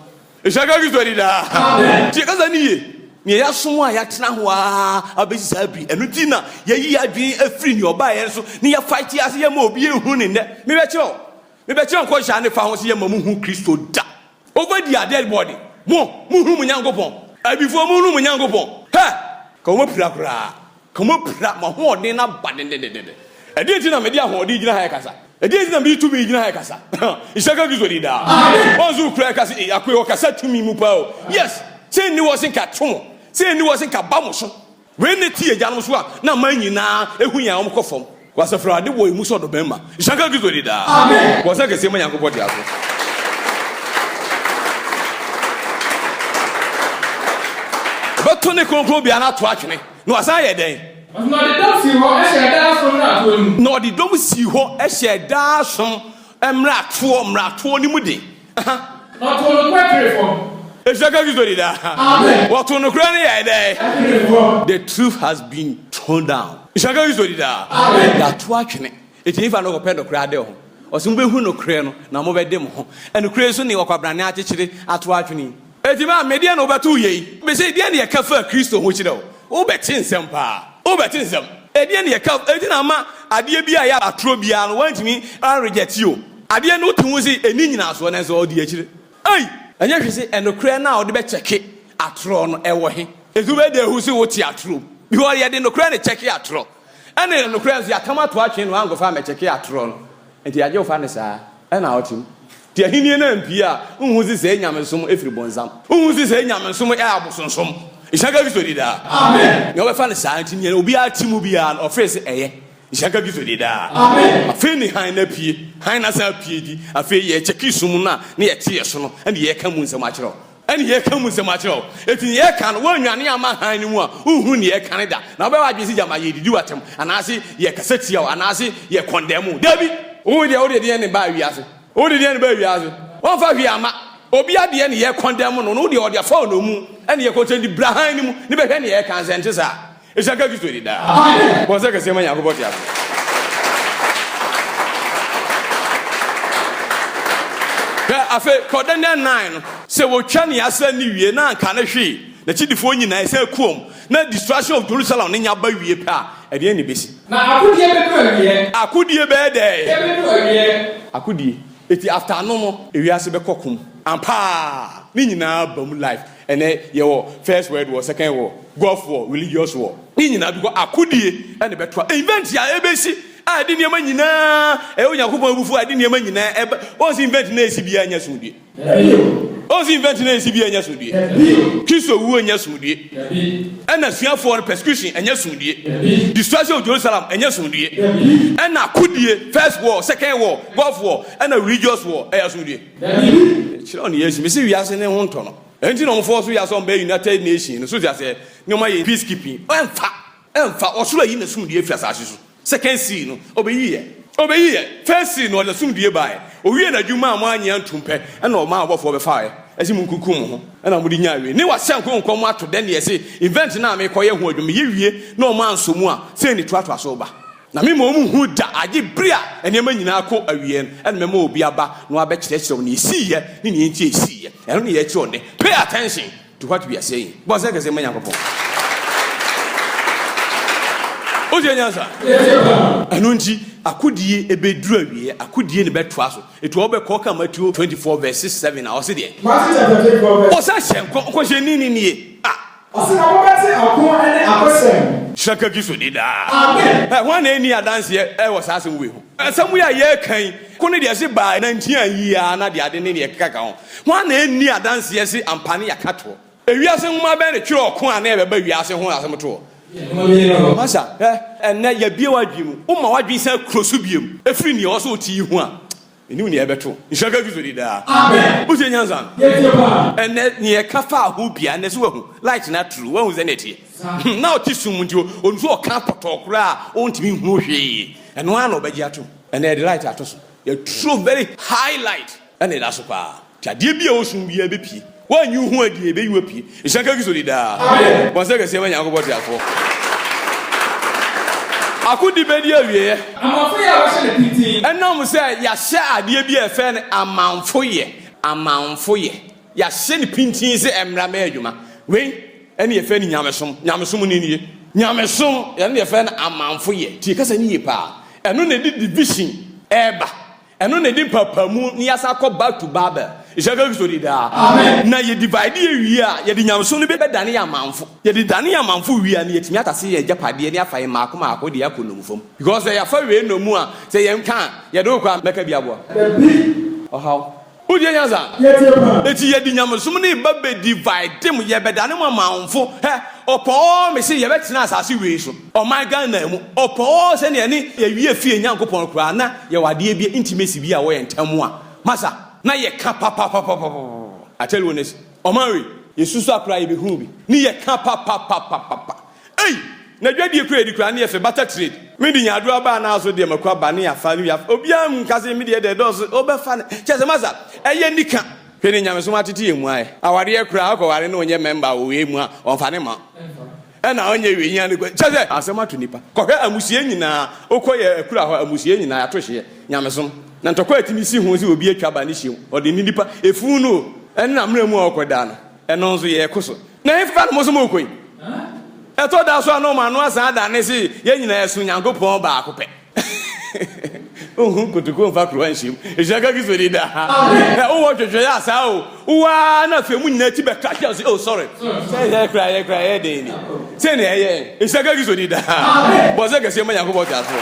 Isaga gizo di daa tie kasa ne yie ne yɛasom a yɛatena ho a abɛsi saa bi ɛno nti na yɛyi adwene afiri ne ɔbaeɛ so ne yɛfight ase yɛma obi ɛhu ne nnɛ mebɛkyerɛ nkɔhyɛ ne fa ho sɛ yɛma muhu Kristo da over the dead body muhu mu Nyankopɔn abifoɔ muhu mu Nyankopɔn ka wɔmapira koraa ka wɔmapira ma hoɔden na ba dededede ɛdeɛ nti na mede ahoɔden gyina ha yɛ kasa ɛdeɛ nti na mede tumi gyina ha yɛ kasa Isaga gizo di daa ɔnso kura kasa akoe ɔkasa tumi mu paa o yes sɛ nni wɔ se nka to sɛ nni wɔ se nka ba mo so wei ne tie agyanom so a na ma nyinaa ehu yɛn wɔn kɔ fam wasafra ade wɔ emu sɔ do bɛnma Isaga gizo di daa wɔsɛ kɛseɛ ma Nyankopɔn di aso bɛto ne kronkron bia na to atwene na wasan yɛ dɛn na ɔde dɔm si hɔ ɛhyɛ daa som na atoɔ mu na ɔde dɔm si hɔ ɛhyɛ daa som mmeratoɔ ne mu den na ɔto no kwɛtiri fam Isaga gizo di daa wɔto no kura ne yɛ dɛn the truth has been torn down Isaga gizo di daa yɛato atwene eti nifa no kɔpɛ no kura de ho ɔsɛ mobɛhu no kura no na mobɛde mo ho ɛno kura so ne wɔkwabrane akyekyere ato atwene eti ma media no beto yei be say dia ne yɛ kafa Kristo ho kyerɛ wo bɛte nsɛm paa wo bɛte nsɛm edia ne yɛ kafa eti na ma adeɛ bi a yɛ atoro bia no wantimi reject you adeɛ no wotu si eni nyina so na so ɔdi akyire ei ɛnyɛ hwɛ sɛ ɛnokora na ɔde bɛkyɛke atoro no ɛwɔ he ezu bɛ de ehu si wote atoro because yɛde nokora ne kyɛke atoro ɛne nokora nso yɛatam ato atwe no angofa mɛkyɛke atoro no nti agye wofa ne saa ɛna ɔtem ti ahinie na mpi a unhu si sɛ nyamesom efiri bonsam unhu si sɛ nyamesom abosonsom ishaka Kristo di da amen na wɔfa ne saa nti ne obi atimu bia ɔfrɛ sɛ ɛyɛ ishaka Kristo di da amen afei ne han na pie han na sa pie di afei yɛ kyɛke sum na ne yɛ te yɛ so no ɛne yɛ ka mu nsɛm akyerɛw ɛne yɛ ka mu nsɛm akyerɛw eti yɛ ka no wɔnwane ama han ne mu a unhu ne yɛ ka ne da na ɔbɛwa adwe si gyama yɛ didi watem anaase yɛ kasa tia wo anaase yɛ kɔndɛm dabi wo deɛ wo deɛ ne ba wiase wo deɛ ne ba wiase wɔn fa hwi ama obi adeɛ ne yɛ kɔndɛm no no deɛ ɔde afa no mu ɛne yɛ kɔtɛ di brahan ne mu ne bɛhwɛ ne yɛ kansɛnte saa ishaka Kristo di da amen bɔn sɛ kɛse ma Yakobɔ tia afei kɔdɛ ne 9 no sɛ wotwa ne asa ne wie na anka ne hwee na kyidifo nyinaa sɛ kuom na destruction of Jerusalem ne nya ba wie pa ɛdeɛ ne besi na akodie bɛdu awie akodie bɛɛ dɛ bɛdu awie akodie eti after no no ewiase bɛkɔ kum ampa ne nyinaa ba mu life ɛnɛ yɛwɔ first world war second war gulf war religious war ne nyinaa bi kɔ akodie ɛne bɛtoa event a ebesi a de nneɛma nyinaa Onyankopɔn abufu a de nneɛma nyinaa ɛba ɔnsi invent na esi bia anya sumdie ɔnsi invent na esi bia anya sumdie Kristo wu anya sumdie ɛna suafoɔ no persecution anya sumdie destruction of Jerusalem anya sumdie ɛna akodie first war second war gulf war ɛna religious war ɛya sumdie kyerɛ ne yɛsi mesi wiase ne ho ntɔ no ɛnti na ɔmfoɔ so yɛ asɔ ɔmbɛ United Nations no so ti asɛ ne ɔma yɛ peacekeeping ɛmfa ɔsoro ayi na sumdie firi asase so second scene no obeyiye first scene no ɔda sumdie bae owie na dwuma a mo anya ntumpɛ ɛna ɔma abɔfoɔ bɛfae ɛsi mu nkukum ho ɛna mo di nya awie ne wahyɛ nkonkɔm ato dɛ ne yɛse event na me kɔyɛ ho adwuma yɛ wie na ɔma ansomu a sɛ ni toatoa so ba na me ma ɔmu hu da agye bere a ɛnneɛma nyinaa kɔ awie no ɛna mɛma obi aba na wabɛkyerɛkyerɛ ne ɛsiiɛ ne ne ɛnti ɛsiiɛ ɛno ne yɛkyerɛ ɔne pay attention to what we are saying bɔ sɛ kɛsɛ ma Nyankopɔn Oje nyansa anu nti akodie ebeduru awie akodie ne betoa so etu obekɔ ka Matthew 24 verse 7 a ɔse de Matthew 24 verse ɔsa hyɛ nkɔ ni ɔse na wɔbɛte akon ene akosɛm shaka Kristo di da amen wɔn na ani adanse wɔ saa asɛm we ho asɛm ya yɛ kan ko ne de se ba na ntia yia na de ade ne de kaka ho wɔn na ani adanse se ampane yakato ewiase nwoma bɛ ne twere ɔko a na ɛbɛba wiase ho asɛm to Masa, ɛnɛ yɛbie wadwi mu woma wadwi sɛ kroso biem ɛfiri neɛ ɔsɛ ɔti ho a ɛnim neɛ ɛbɛto nhyɛka Kristo di daa amen wotie nyansa ɛnɛ neɛ ka fa ho bia ɛnɛ sɛ wahu light na turu wahu sɛ ne ɛteɛ na ɔte sum nti ɔnu so ɔka pɔtɔɔ koraa a ɔntumi hu hwee ɛno ara na ɔbɛgye ato ɛnɛ yɛde light ato so yɛturo very high light ɛne ɛda so paa nti adeɛ bi a ɔsum biaa bɛpie wɔanyi ho adie bɛyiwa pie nhyɛka Kristo di daa bɔn sɛ kɛseɛ ma Nyankopɔn te afoɔ akodi bedi awie amanfo yɛ wɔhyɛ ne pintin ɛnam sɛ yɛahyɛ adeɛ bi a ɛfɛ no amanfo yɛ yɛahyɛ ne pintin sɛ ɛmmrama adwuma wei ɛne yɛfɛ no nyamesom ne nie nyamesom ɛne yɛfɛ no amanfo yɛ tie kasa ne yie paa ɛno na ɛde division ɛɛba ɛno na ɛde mpapamu ne yɛasa kɔ back to Babel Ishaka Kristo di daa amen na yɛ divide wie a yɛde nyamesom no bɛdane yɛ amanfo yɛde dane yɛ amanfo wie a ne yɛtumi atase yɛ agyapadeɛ ne afa yɛ maako de akɔ nomfam because yɛafa wei no mu a sɛ yɛnka yɛde wo kɔ a mɛka bi aboa ɔhaw wodie nyansa ɛti yɛde nyamesom no ba bɛdivide mu yɛbɛdane mu amanfo ɔpɔɔ me se yɛbɛtena asase wei so ɔman Ghana mu ɔpɔɔ sɛneɛ ne yɛwie fie Nyankopɔn koraa na yɛwɔ adeɛ bi intimacy bi a wɔyɛ ntam a masa na yɛka papapapapapa atɛle wɔ nesi ɔman wei yɛsusu akora yɛbɛhu bi ne yɛka papapapapapa ei na dwadie kora yɛdi kora ne yɛfɛ bata trade mede nyadoro aba na so deɛ makɔ aba ne yɛafa ne yɛafa obiara nka sɛ medeɛ dɛ dɔɔso wobɛfa ne kyɛ sɛ masa ɛyɛ nika hwɛ ne nyamesom atete yɛ mu ayɛ awareɛ kora wokɔware ne wonyɛ member wɔ wei mu a ɔmfa ne ma ɛna ɔnyɛ wei hia ne kyɛ sɛ asɛm ato nipa kɔhwɛ amusua nyinaa wokɔ yɛ akura hɔ amusua nyinaa yɛato hyeɛ nyamesom na ntɔkɔ atimi si ho sɛ obi atwa ba ne hyɛm ɔde ne nipa efu no ɛne na mmerɛ mu a ɔkɔda no ɛno nso yɛkɔ so na ɛmfa no mo so ma ɔkɔi ɛtɔ da so a na ɔma no asan da ne se yɛn nyinaa yɛso Nyankopɔn baako pɛ kotuko mfa kro anhim ejaka kisori da o wo twetwe ya sa o wa na fe mu nyina ti be crash say oh sorry say ya cry dey ni say na ye ejaka kisori da bo se kese ma yakobo ta so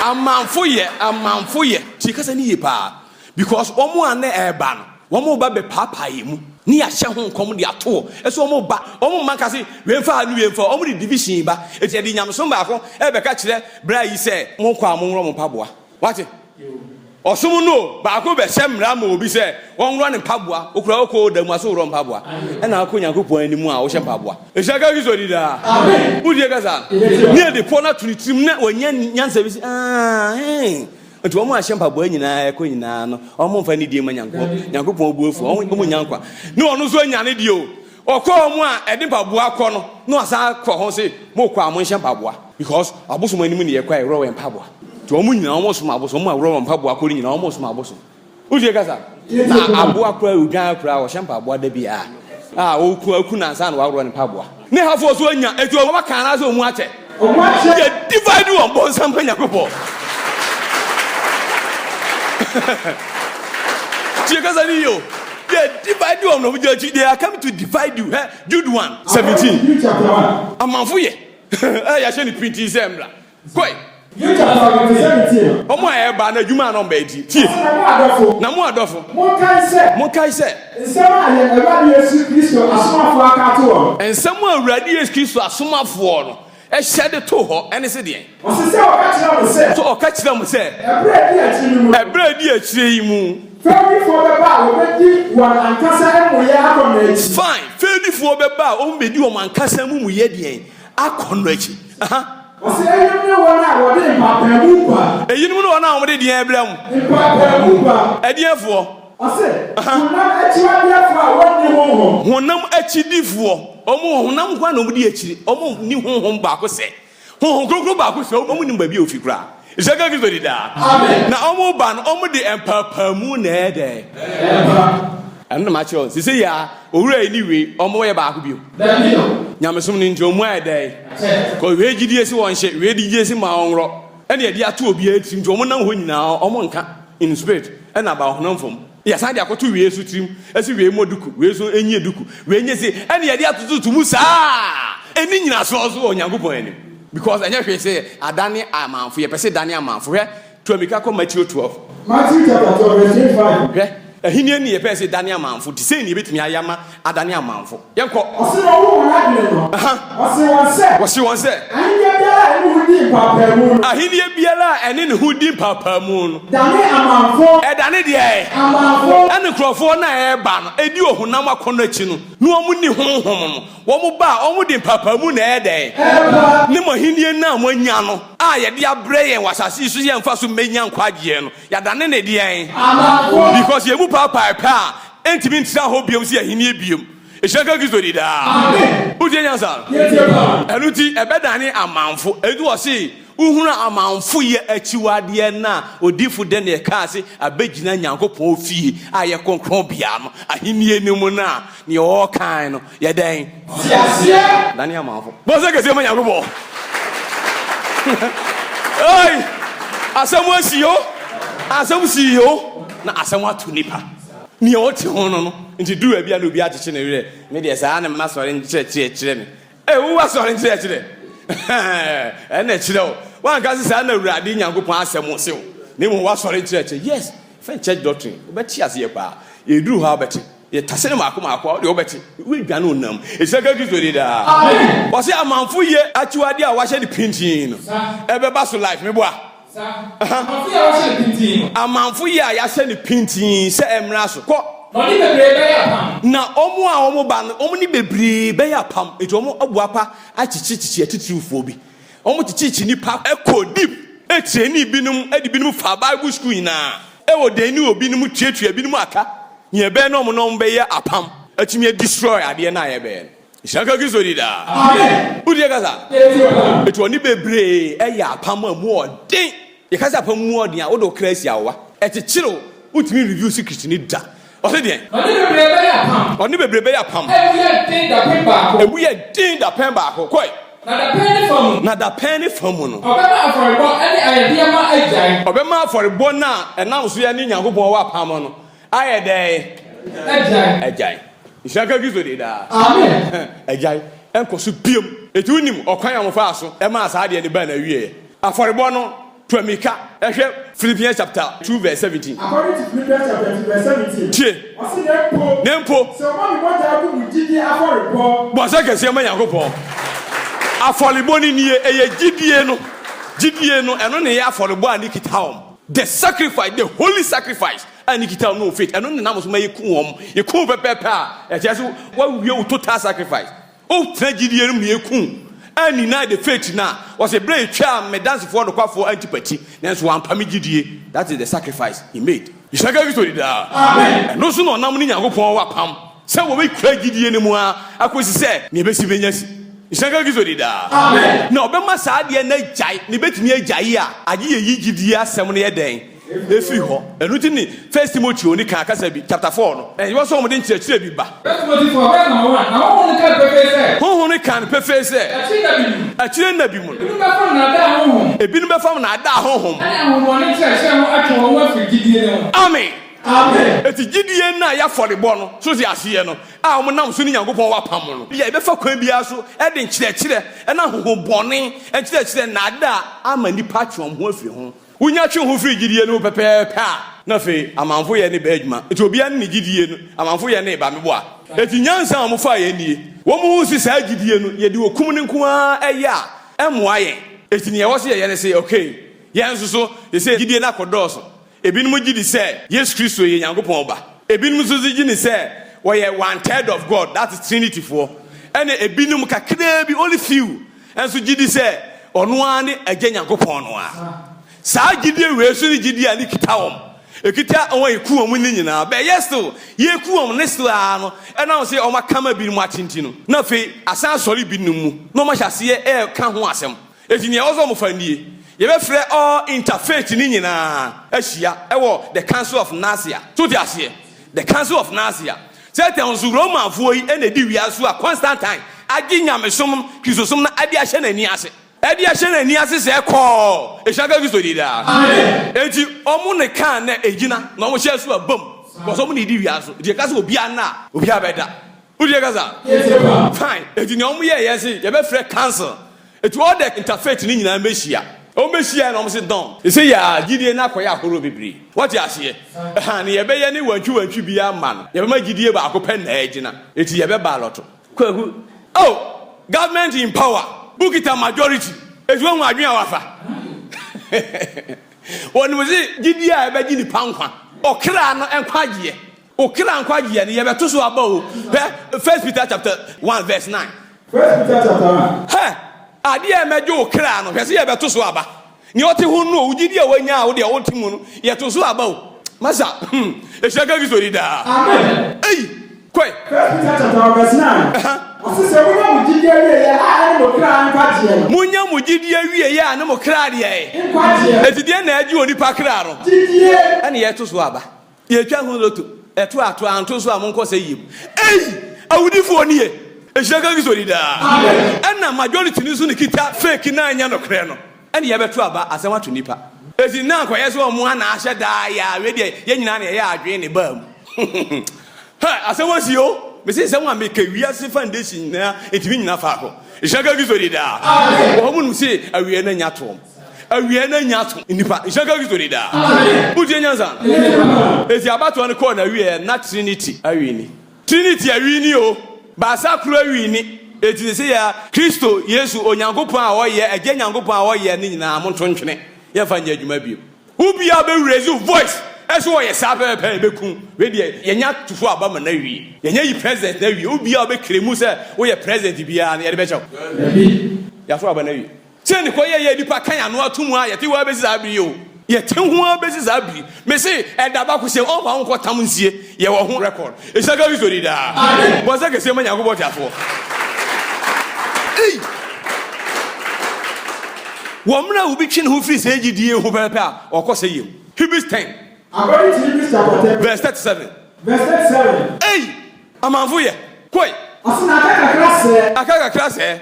amanfo ye ti kasa ni ye pa because omo ane eba no omo ba be papa ye mu ni ahye ho nkom de ato eso omo ba omo man kase wemfa anu wemfa omo de division ba eti de nyamso ba ko e be ka kire bra yi se mo kwa mo nro mo paboa wate osum no ba ko be hyemra ma obi se won nro ne paboa okura oko da mu aso ro paboa e na akọ Nyankopon animu a wo hye paboa e shaka gi so di da amen udi gaza ni de pona tunitim na onya nyansa bi nti omo ahye mpaboa nyina ekọ nyina no omo mfa ni die ma Nyankopon obuofu omo nyankwa ni ono so nyane die o okọ omo a ede mpaboa akọ no no asa kọ ho se mo kọ amo hye mpaboa because abosom animu ne yekwa ero we mpaboa ti omo nyina omo so abosom omo awro mpaboa akọ nyina omo so abosom udi gaza na aboa akọ udwan akra o hye mpaboa da bi a oku na ansa na wawro ne mpaboa ne hafo so anya eti omo kan na so omu ache ye divide one bon sam Nyankopon Chikazaniyo, they divide you on the they are coming to divide you. Jude 1:17. Amanfuye. I shall print his embla. Quite. You chapter 17. Omo eba na juma no beti. Na mo adofo. Mo kai se. Nsema ya Awurade Yesu Kristo asomafo aka to wo. Nsema Awurade Yesu Kristo asomafo no. E shede to ho ene se de. O se o ka kira mo se. So o ka kira mo se. Ebre di akire yi mu. Fedifo beba o bedi wan ankasa emuye akọ na echi. Fine. Fedifo beba o bedi wan ankasa emuye de akọ na echi. O se eyim ne wona wo de papamu ba. Eyim ne wona wo de de ebra mu. Papamu ba. Ediefo. O se honam achiwadefo a woni honhom. Honam achidifo. Omo honam kwa na omudi achiri. Omo ni honhom ba ko se. Honhom krokro ba ko se omo ni mba bi ofigura. Isaka gizo di da. Amen. Na omo ba no omo de empapamu na ede. Anu ma cho. Sise ya owura anyway omo ye ba ko bi. Nyamesom ni nti omo ede. Ko we gidie si won hye, we di esi ma onro. Ene ye di ato obi atim nti omo nam ho nyina omo nka in spirit. Ena ba honam fom. Ya san dia akoto we esu trim. Esi we moduku, we so enye duku. We enye se ene ye di atoto tumu sa. Eni nyina so Onyankopon ani. Because anya hwe say adane amanfo ye pese dane amanfo hwe to amika ko Matthew 12 Matthew chapter 12 verse 5 hwe ahini ni ye pese dane amanfo ti sei ni betimi ayama adane amanfo yenko ose no wo na adene no ose won se ahini biara ene ne hudi papa mu no dane amanfo dane de amanfo ene krofo na eba no edi ohunam akono achi no no omu ni honhom no wo mu ba omu di papa mu na ede ne mo ahini na mo anya no a ye de abre yen wasase isu ye mfa so menya nkwagie no ya dane ne de yen amanfo because ye mu papa pa entimi ntira ho biom si ahini biom Eshaka gizo di da. Amen. Udi nyansa. Enuti ebedane amanfo. Edu osi uhuna amanfo ye achiwade na odifu de ne ka ase abegina Nyankopon ofie aye konkron bia no ahimie nimu na ne o kan no ye den. Siasie. Dani amanfo. Boze kese ma Nyankopon. Oi! Asamu asiyo. Asamu siyo na asamu atunipa. Ni o ti hono no nti du abia no bi acheche na were me de saa na ma sore nchire me wo wa sore nchire na chire o wan ka se saa na Awurade Nyankopon asem se o na mo wa sore nchire yes fa church doctrine obeti ase ye pa ye duru ha obeti ye tase ne makoma de obeti we dwane onam Eshaka gizo de da amen o se amanfo ye achiwade a wa hye de pintin no ebeba so life me boa amanfo ya ya hye ne pintin se emra so ko oni bebrebe ya pam na omo a omo ba no omo ni bebrebe ya pam eto omo abuapa achichichichi atitirifuo bi omo chichichi ni pa eko deep etreni binum edi binum fa Bible school na ewo dani obi num tuatua binum aka ye be no omo no be ya apam atimi destroy ade na ye be Eshaka gizo di da amen udi gaza eto oni bebre ya apam amu odin ye kaza apam mu odin a wo do krasi awa echichiro utimi review secret ni da Ose de oni bebrebe ya pam ebu ye din da pen ba ko koi na da penny famu no obema afọribọ ene ayediama agyan obema afọribọ na enam so ya ni Nyankopon wa pam no ayede agyan ishaka gizo de da amen agyan enkoso biem etu nim okwan amfa so e ma asa de ne ba na wie afọribọ no Tuamika, Philippians chapter 2 verse 17. According to Philippians chapter 2 verse 17. Nempo. So what want to happen with GD afọribọ? Bosa kese ma Nyankopon. Afọribọ ni nie eye gidie no. Gidie no eno ne ya afọribọ ani kitawom. The sacrifice, the holy sacrifice. Ani kitawom no faith. Eno ne namoso ma yeku wom. Yeku pepepe a. E je so wa wie total sacrifice. O tra gidie no yeku. Ani na the faith na was a brain twa me dance for no kwafo antipati nanso wampami gidie. That is the sacrifice he made. You shall get to that. Amen. No so no nam ni Nyankopon wa pam. Se wo be kura gidie ne mu a akosi se ne be si benyasi. You shall get to that. Amen. Na obema sa de na jai ne betimi ajai a age yi gidie asem no ye den. Efi ho enu ti ni First Timothy oni kan akasa bi chapter 4 no e wo so mo de nchire bi ba First Timothy 4 verse 1 na wo ne kan pefe se ho ne kan pefe se achire na bi mu ebi be fam na da honhom ebi be fam na da honhom ana honhom ne chire ho atwe ho wa fi gidie ne ho amen amen eti gidie na ya fọribọ no so si asiye no a mo nam so ni Nyankopon wa pam no ya be fa kwan bia so e de nchire na honhom bọne nchire na da ama ni patchom ho afi ho unya twe ho firi gidie no pepepe a na fe amanfo ye ne ba adwuma eti obi an ne gidie no amanfo ye ne ba mebo a eti nyansa amfa ye nie wo mu hu si sa gidie no ye de okum ne nko a eya emoa ye eti ne ye wo se ye ne se okay ye nso so ye se gidie na kodoso ebinim gidi se Yesu Kristo ye Nyankopon ba ebinim so gidi ne se wo ye 1/3 of God, that is Trinity for ene ebinim kakra bi only few enso gidi se ono ani agye Nyankopon no a sa gidie wesu ni gidie ani kitawom ekita onwa ekuom ni nyina be yesto ye ekuom ne sla no e na se o makama bi mu atinti no na fe asan sori bi numu no ma hyase e ka ho asem etini e ozo mo fanie ye be frɛ all interfaith ni nyina ahia e wo the Council of Nicaea to the ase the Council of Nicaea Satan zu Roman fo yi e na di wiaso a Constantine agi nyamesom kristosom na adi ahye na ni ase edi ahye na ni ase se ko e shaga Kristo di da amen enti omu ne kan na egina na omu hye so abam ko so mu ni di wiaso di ka se obi ana obi abeda odi ka sa yes fine enti ni omu ye yes ye be frɛ council eti all the interfaith ni nyina mehia o mehia na omu se don e se ya gidie na koya ahoro bibiri what you ase ha ne ye be ye ne wantwi bia ma no ye be ma gidie ba akopɛ na egina eti ye be ba loto kwahu oh government in power book it a majority eju won adwen awafa won mo se gidi a be gini pankwa okra no enkwagie okra nkwagie ne ye beto so aba o First Peter chapter 1 verse 9 First Peter chapter 1 ha ade e meje okra no hwese ye beto so aba ni ote hu no o gidi a wanya wo de o timu no ye to so aba o masa e shaka gi so di da amen ei koi First Peter chapter 1 verse 9 Osise munya mugidie wie ya a ne mokra nkwagie no munya mugidie wie ya ne mokra de e nkwagie etidie na agi onipa kra no gidie ene ye to so aba ye twa hu loto eto ato anto so amonko se yim ei awudifo oni e ehiraka gi so di da ena majority ni so ne kita fake na anya no kre no ene ye beto aba asema to nipa ezi na akoye so omo ana ahye da ya we de ye nyina na ye adwen ne ba mu ha asema si o me say someone make a wiase foundation na etimi nyina fa ko ishaka gi so di da wo mu say awie na nyatom awie na nyatom nipa ishaka gi so di da buti nyanza ezi abato ne ko na awie na Trinity awie ni Trinity awie ni o ba sa kro awie ni eti say ya Kristo Yesu Onyankopon a woye agye Nyankopon a woye ni nyina mo ntontwene ye fa nya adwuma bio ubia be raise voice eso ye sabe pe beku we de yenya tufo aba ma na wi yenya yi president na wi obi a be kremu se wo ye president bia na ye de be chaw ya fo aba na wi se ni ko ye dipa kan anu atumu a ye te wa be si abri o ye te hu a be si abri me se e da ba ku se o ba nko tam nsie ye wo ho record e saka wi so di da bo se ke se ma Nyankopon tiafo ei wo mra ubi twin hu free se gidie hu pepe a okose yem Hebrews 10 According to Hebrews chapter 10 verse 37 verse 37 hey amanfo ye koi Asina akaka krase.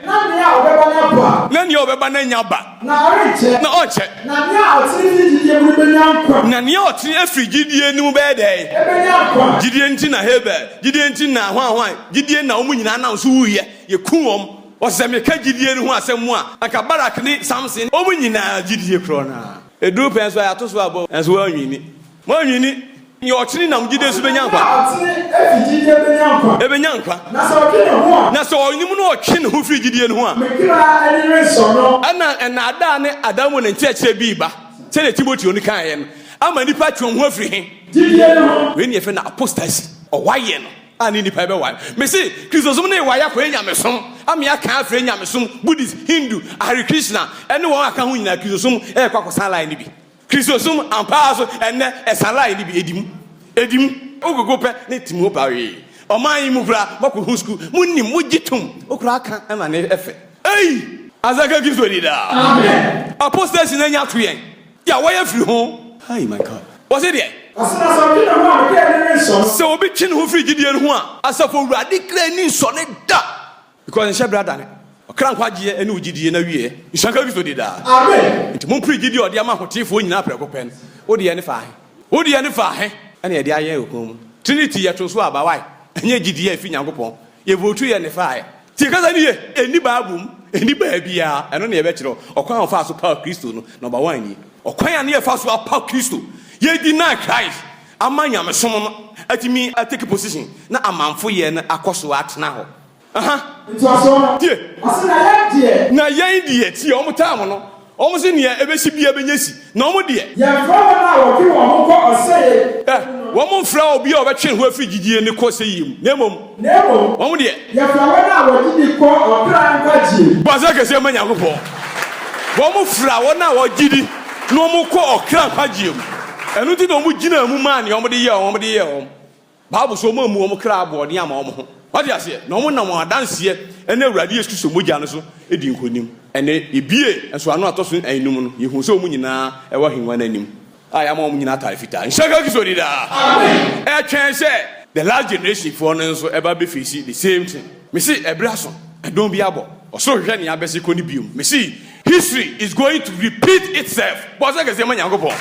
Na nia obeba na nyaba. Na oche. Na nia otiri gidie mu benya nkwa. Na nia otiri afiri gidie ni mu be dey. Ebenya nkwa. Gidie nti na Hebel, gidie nti na hwan, gidie na omu nyina na so wuye. Ye kuwom. Oseme ka gidie ni ho asem a aka Barak ni Samson omu nyina gidie kro na. Edu penso ya to so abo. Enso wa nwini. Mo nwini. Ni otiri na mgide su benya nkwa. Ebenya nkwa. Na so onimu no otwe ne ho firi gidie ne ho a. Mekira eni so no. Ana ada ne Adamu ne ntiakire bi ba. Se le Timothy oni kan ye no. Ama nipa twe ho afiri he. Gidie ne ho. We ni efe na apostasy. O waye no. Ani nipa be waye. Me se Christosum ne waye ko enyamesom. Ami aka afiri enyamesom. Buddhist, Hindu, Hare Krishna. Ene won aka ho nyina Christosum e kwa kosan line ni bi. Christosum ampa so ene esalai ni bi edim ogogo pe ne timo pa we oman yi mu kura bako hu school munni mugitum okura aka ama ne efe azaka gizo di da amen apostles na nya to yen ya why free ho hi my god was it there asana so bi na ho ke ne so so obi twi ne ho free gidie ne ho a asafo wurade kra ni so ne da because she brother ne okran kwagie ene ogidie na wie nsanka gizo di da amen nti mon free gidie ode ama hotefo nyina preko pen ode ye ne fa he ene ye de aye okom trinity ye to so aba why enye gidie afi nyankopon ye votu ye ne fa he ti kaza ni ye eni baabum eni baabia eno ne ye be kire okwan fa so pa Kristo no number 1 ni okwan ya ne ye fa so pa Kristo ye deny Christ amanya mesom no atimi take position na amanfo ye na akoso atena ho ntuaso tie asina ye na ye die tie o mutam no o mu se ne ebesi bia benyesi na o mu de ye fa na wo ki wo ho ko oseye wo mu fra obi a obetwe ho afiri gidie ne ko seyim nemom wo mu de ye fa na wo gidi ko okra nkwaji baza kese manya kopo wo mu fra wo na wo gidi no mu ko okra nkwaji enu ti do mu gina mu ma ne o mu de ye Bible so mu mu kra abode ama o mu ho wadi ase na o mu na mo adanse ene awurade Yesu Kristo mogya no so edi nkonim ene ebie enso ano atoso enum no yehu se o mu nyina e wa henwa na nim aya ma o mu nyina atare fita nshaka Kristo di da amen e twen se the last generation for no nso eba be face the same thing me see ebra so don bi abo oso hwe ne abese ko ni biom me see history is going to repeat itself but say kese manya gopo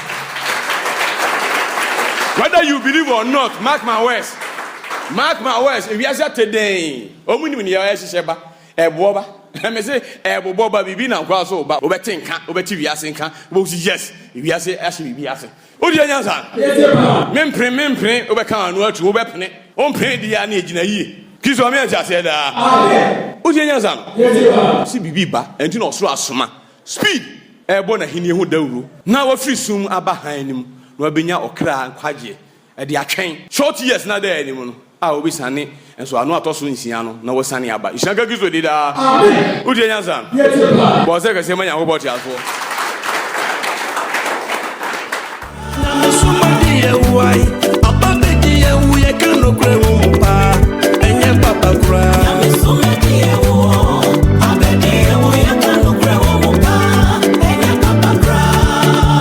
whether you believe or not mark my words if you say today omuni ni ya hye ba ebo ba me say ebo ba bibi na kwa so ba obetinka obeti wiase nka bo yes wiase ahye bibi ase odi anyansa mempre obeka anu atu obepene ompre dia na egina yie kiso me antia se da amen odi anyansa si bibi ba enti na osoro asoma speed ebo na hini hu dawuro na wa free sum aba hanim na wabenya okra nkwaje e de atwen short years na da anim no a obi sane enso anu atoso nsia no na wo sane aba ishanka gizo de da amen odi anyansa bo se ka se manya ho boti afo na mesumadi e wai ababedi e wu ye kano kre wo pa enye papa kra na mesumadi e wo abedi e wu ye kano kre wo pa enye papa kra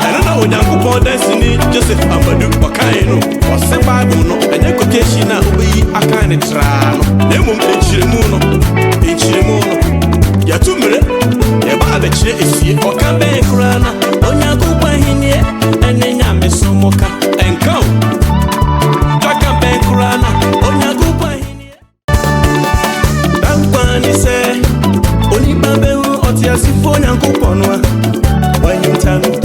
ana na onyankopon destiny Joseph Amadu Bakai no ose Bible no enye quotation na obi aka ne tra no nemum enchiremu no ya tumre e ba be chire esie oka ben kra na onyankopon hinie ene nyame somoka enka oka ben kra na onyankopon hinie dankwani se oni babe otiasifo onyankopon no wanyimtano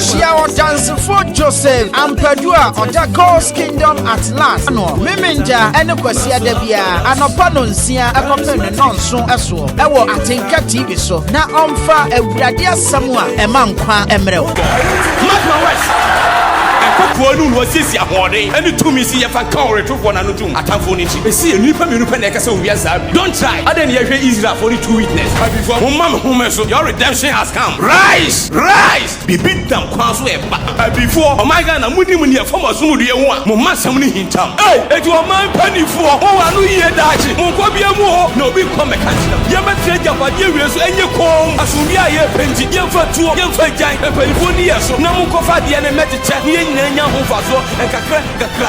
Shia or dance for Joseph Ampadua or God's Kingdom at last. No, Miminja and Kwasia Debia and Opanonsia a company non so as well. I will Atinka TV so now on far a Bradia Samoa a man qua emerald. Mark my words. Kwanu no sisi ahode ene tumi si yefa ka oretofo na no tum atamfo ni chi esi enipa menupa na ekasa obi azabi don't try aden ye hwe Israel for the two witness before mama home so your redemption has come rise bibi dam kwa so e ba before oh my God na mudi mu ne fama so mu de ho a mo masam ni hintam eti o man panifo o wa no ye daachi mo ko bia mu ho na obi ko meka chi ye betre japa ye wi so enye kom asumbi a ye penti ye fa tuo ye fa jan panifo ni ye so na mo ko fa de ne meteche ni ye nyanya ho fa so e kakra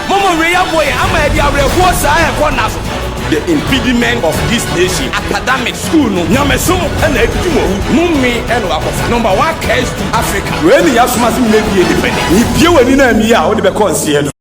mama we ya boy ama e dia abre ho sa e ko na so the impediment of this nation. Academic school no nyameso and edimo no me and wakofa. Number 1 case to Africa. When you have some maybe independent. If you were in a year, what the consider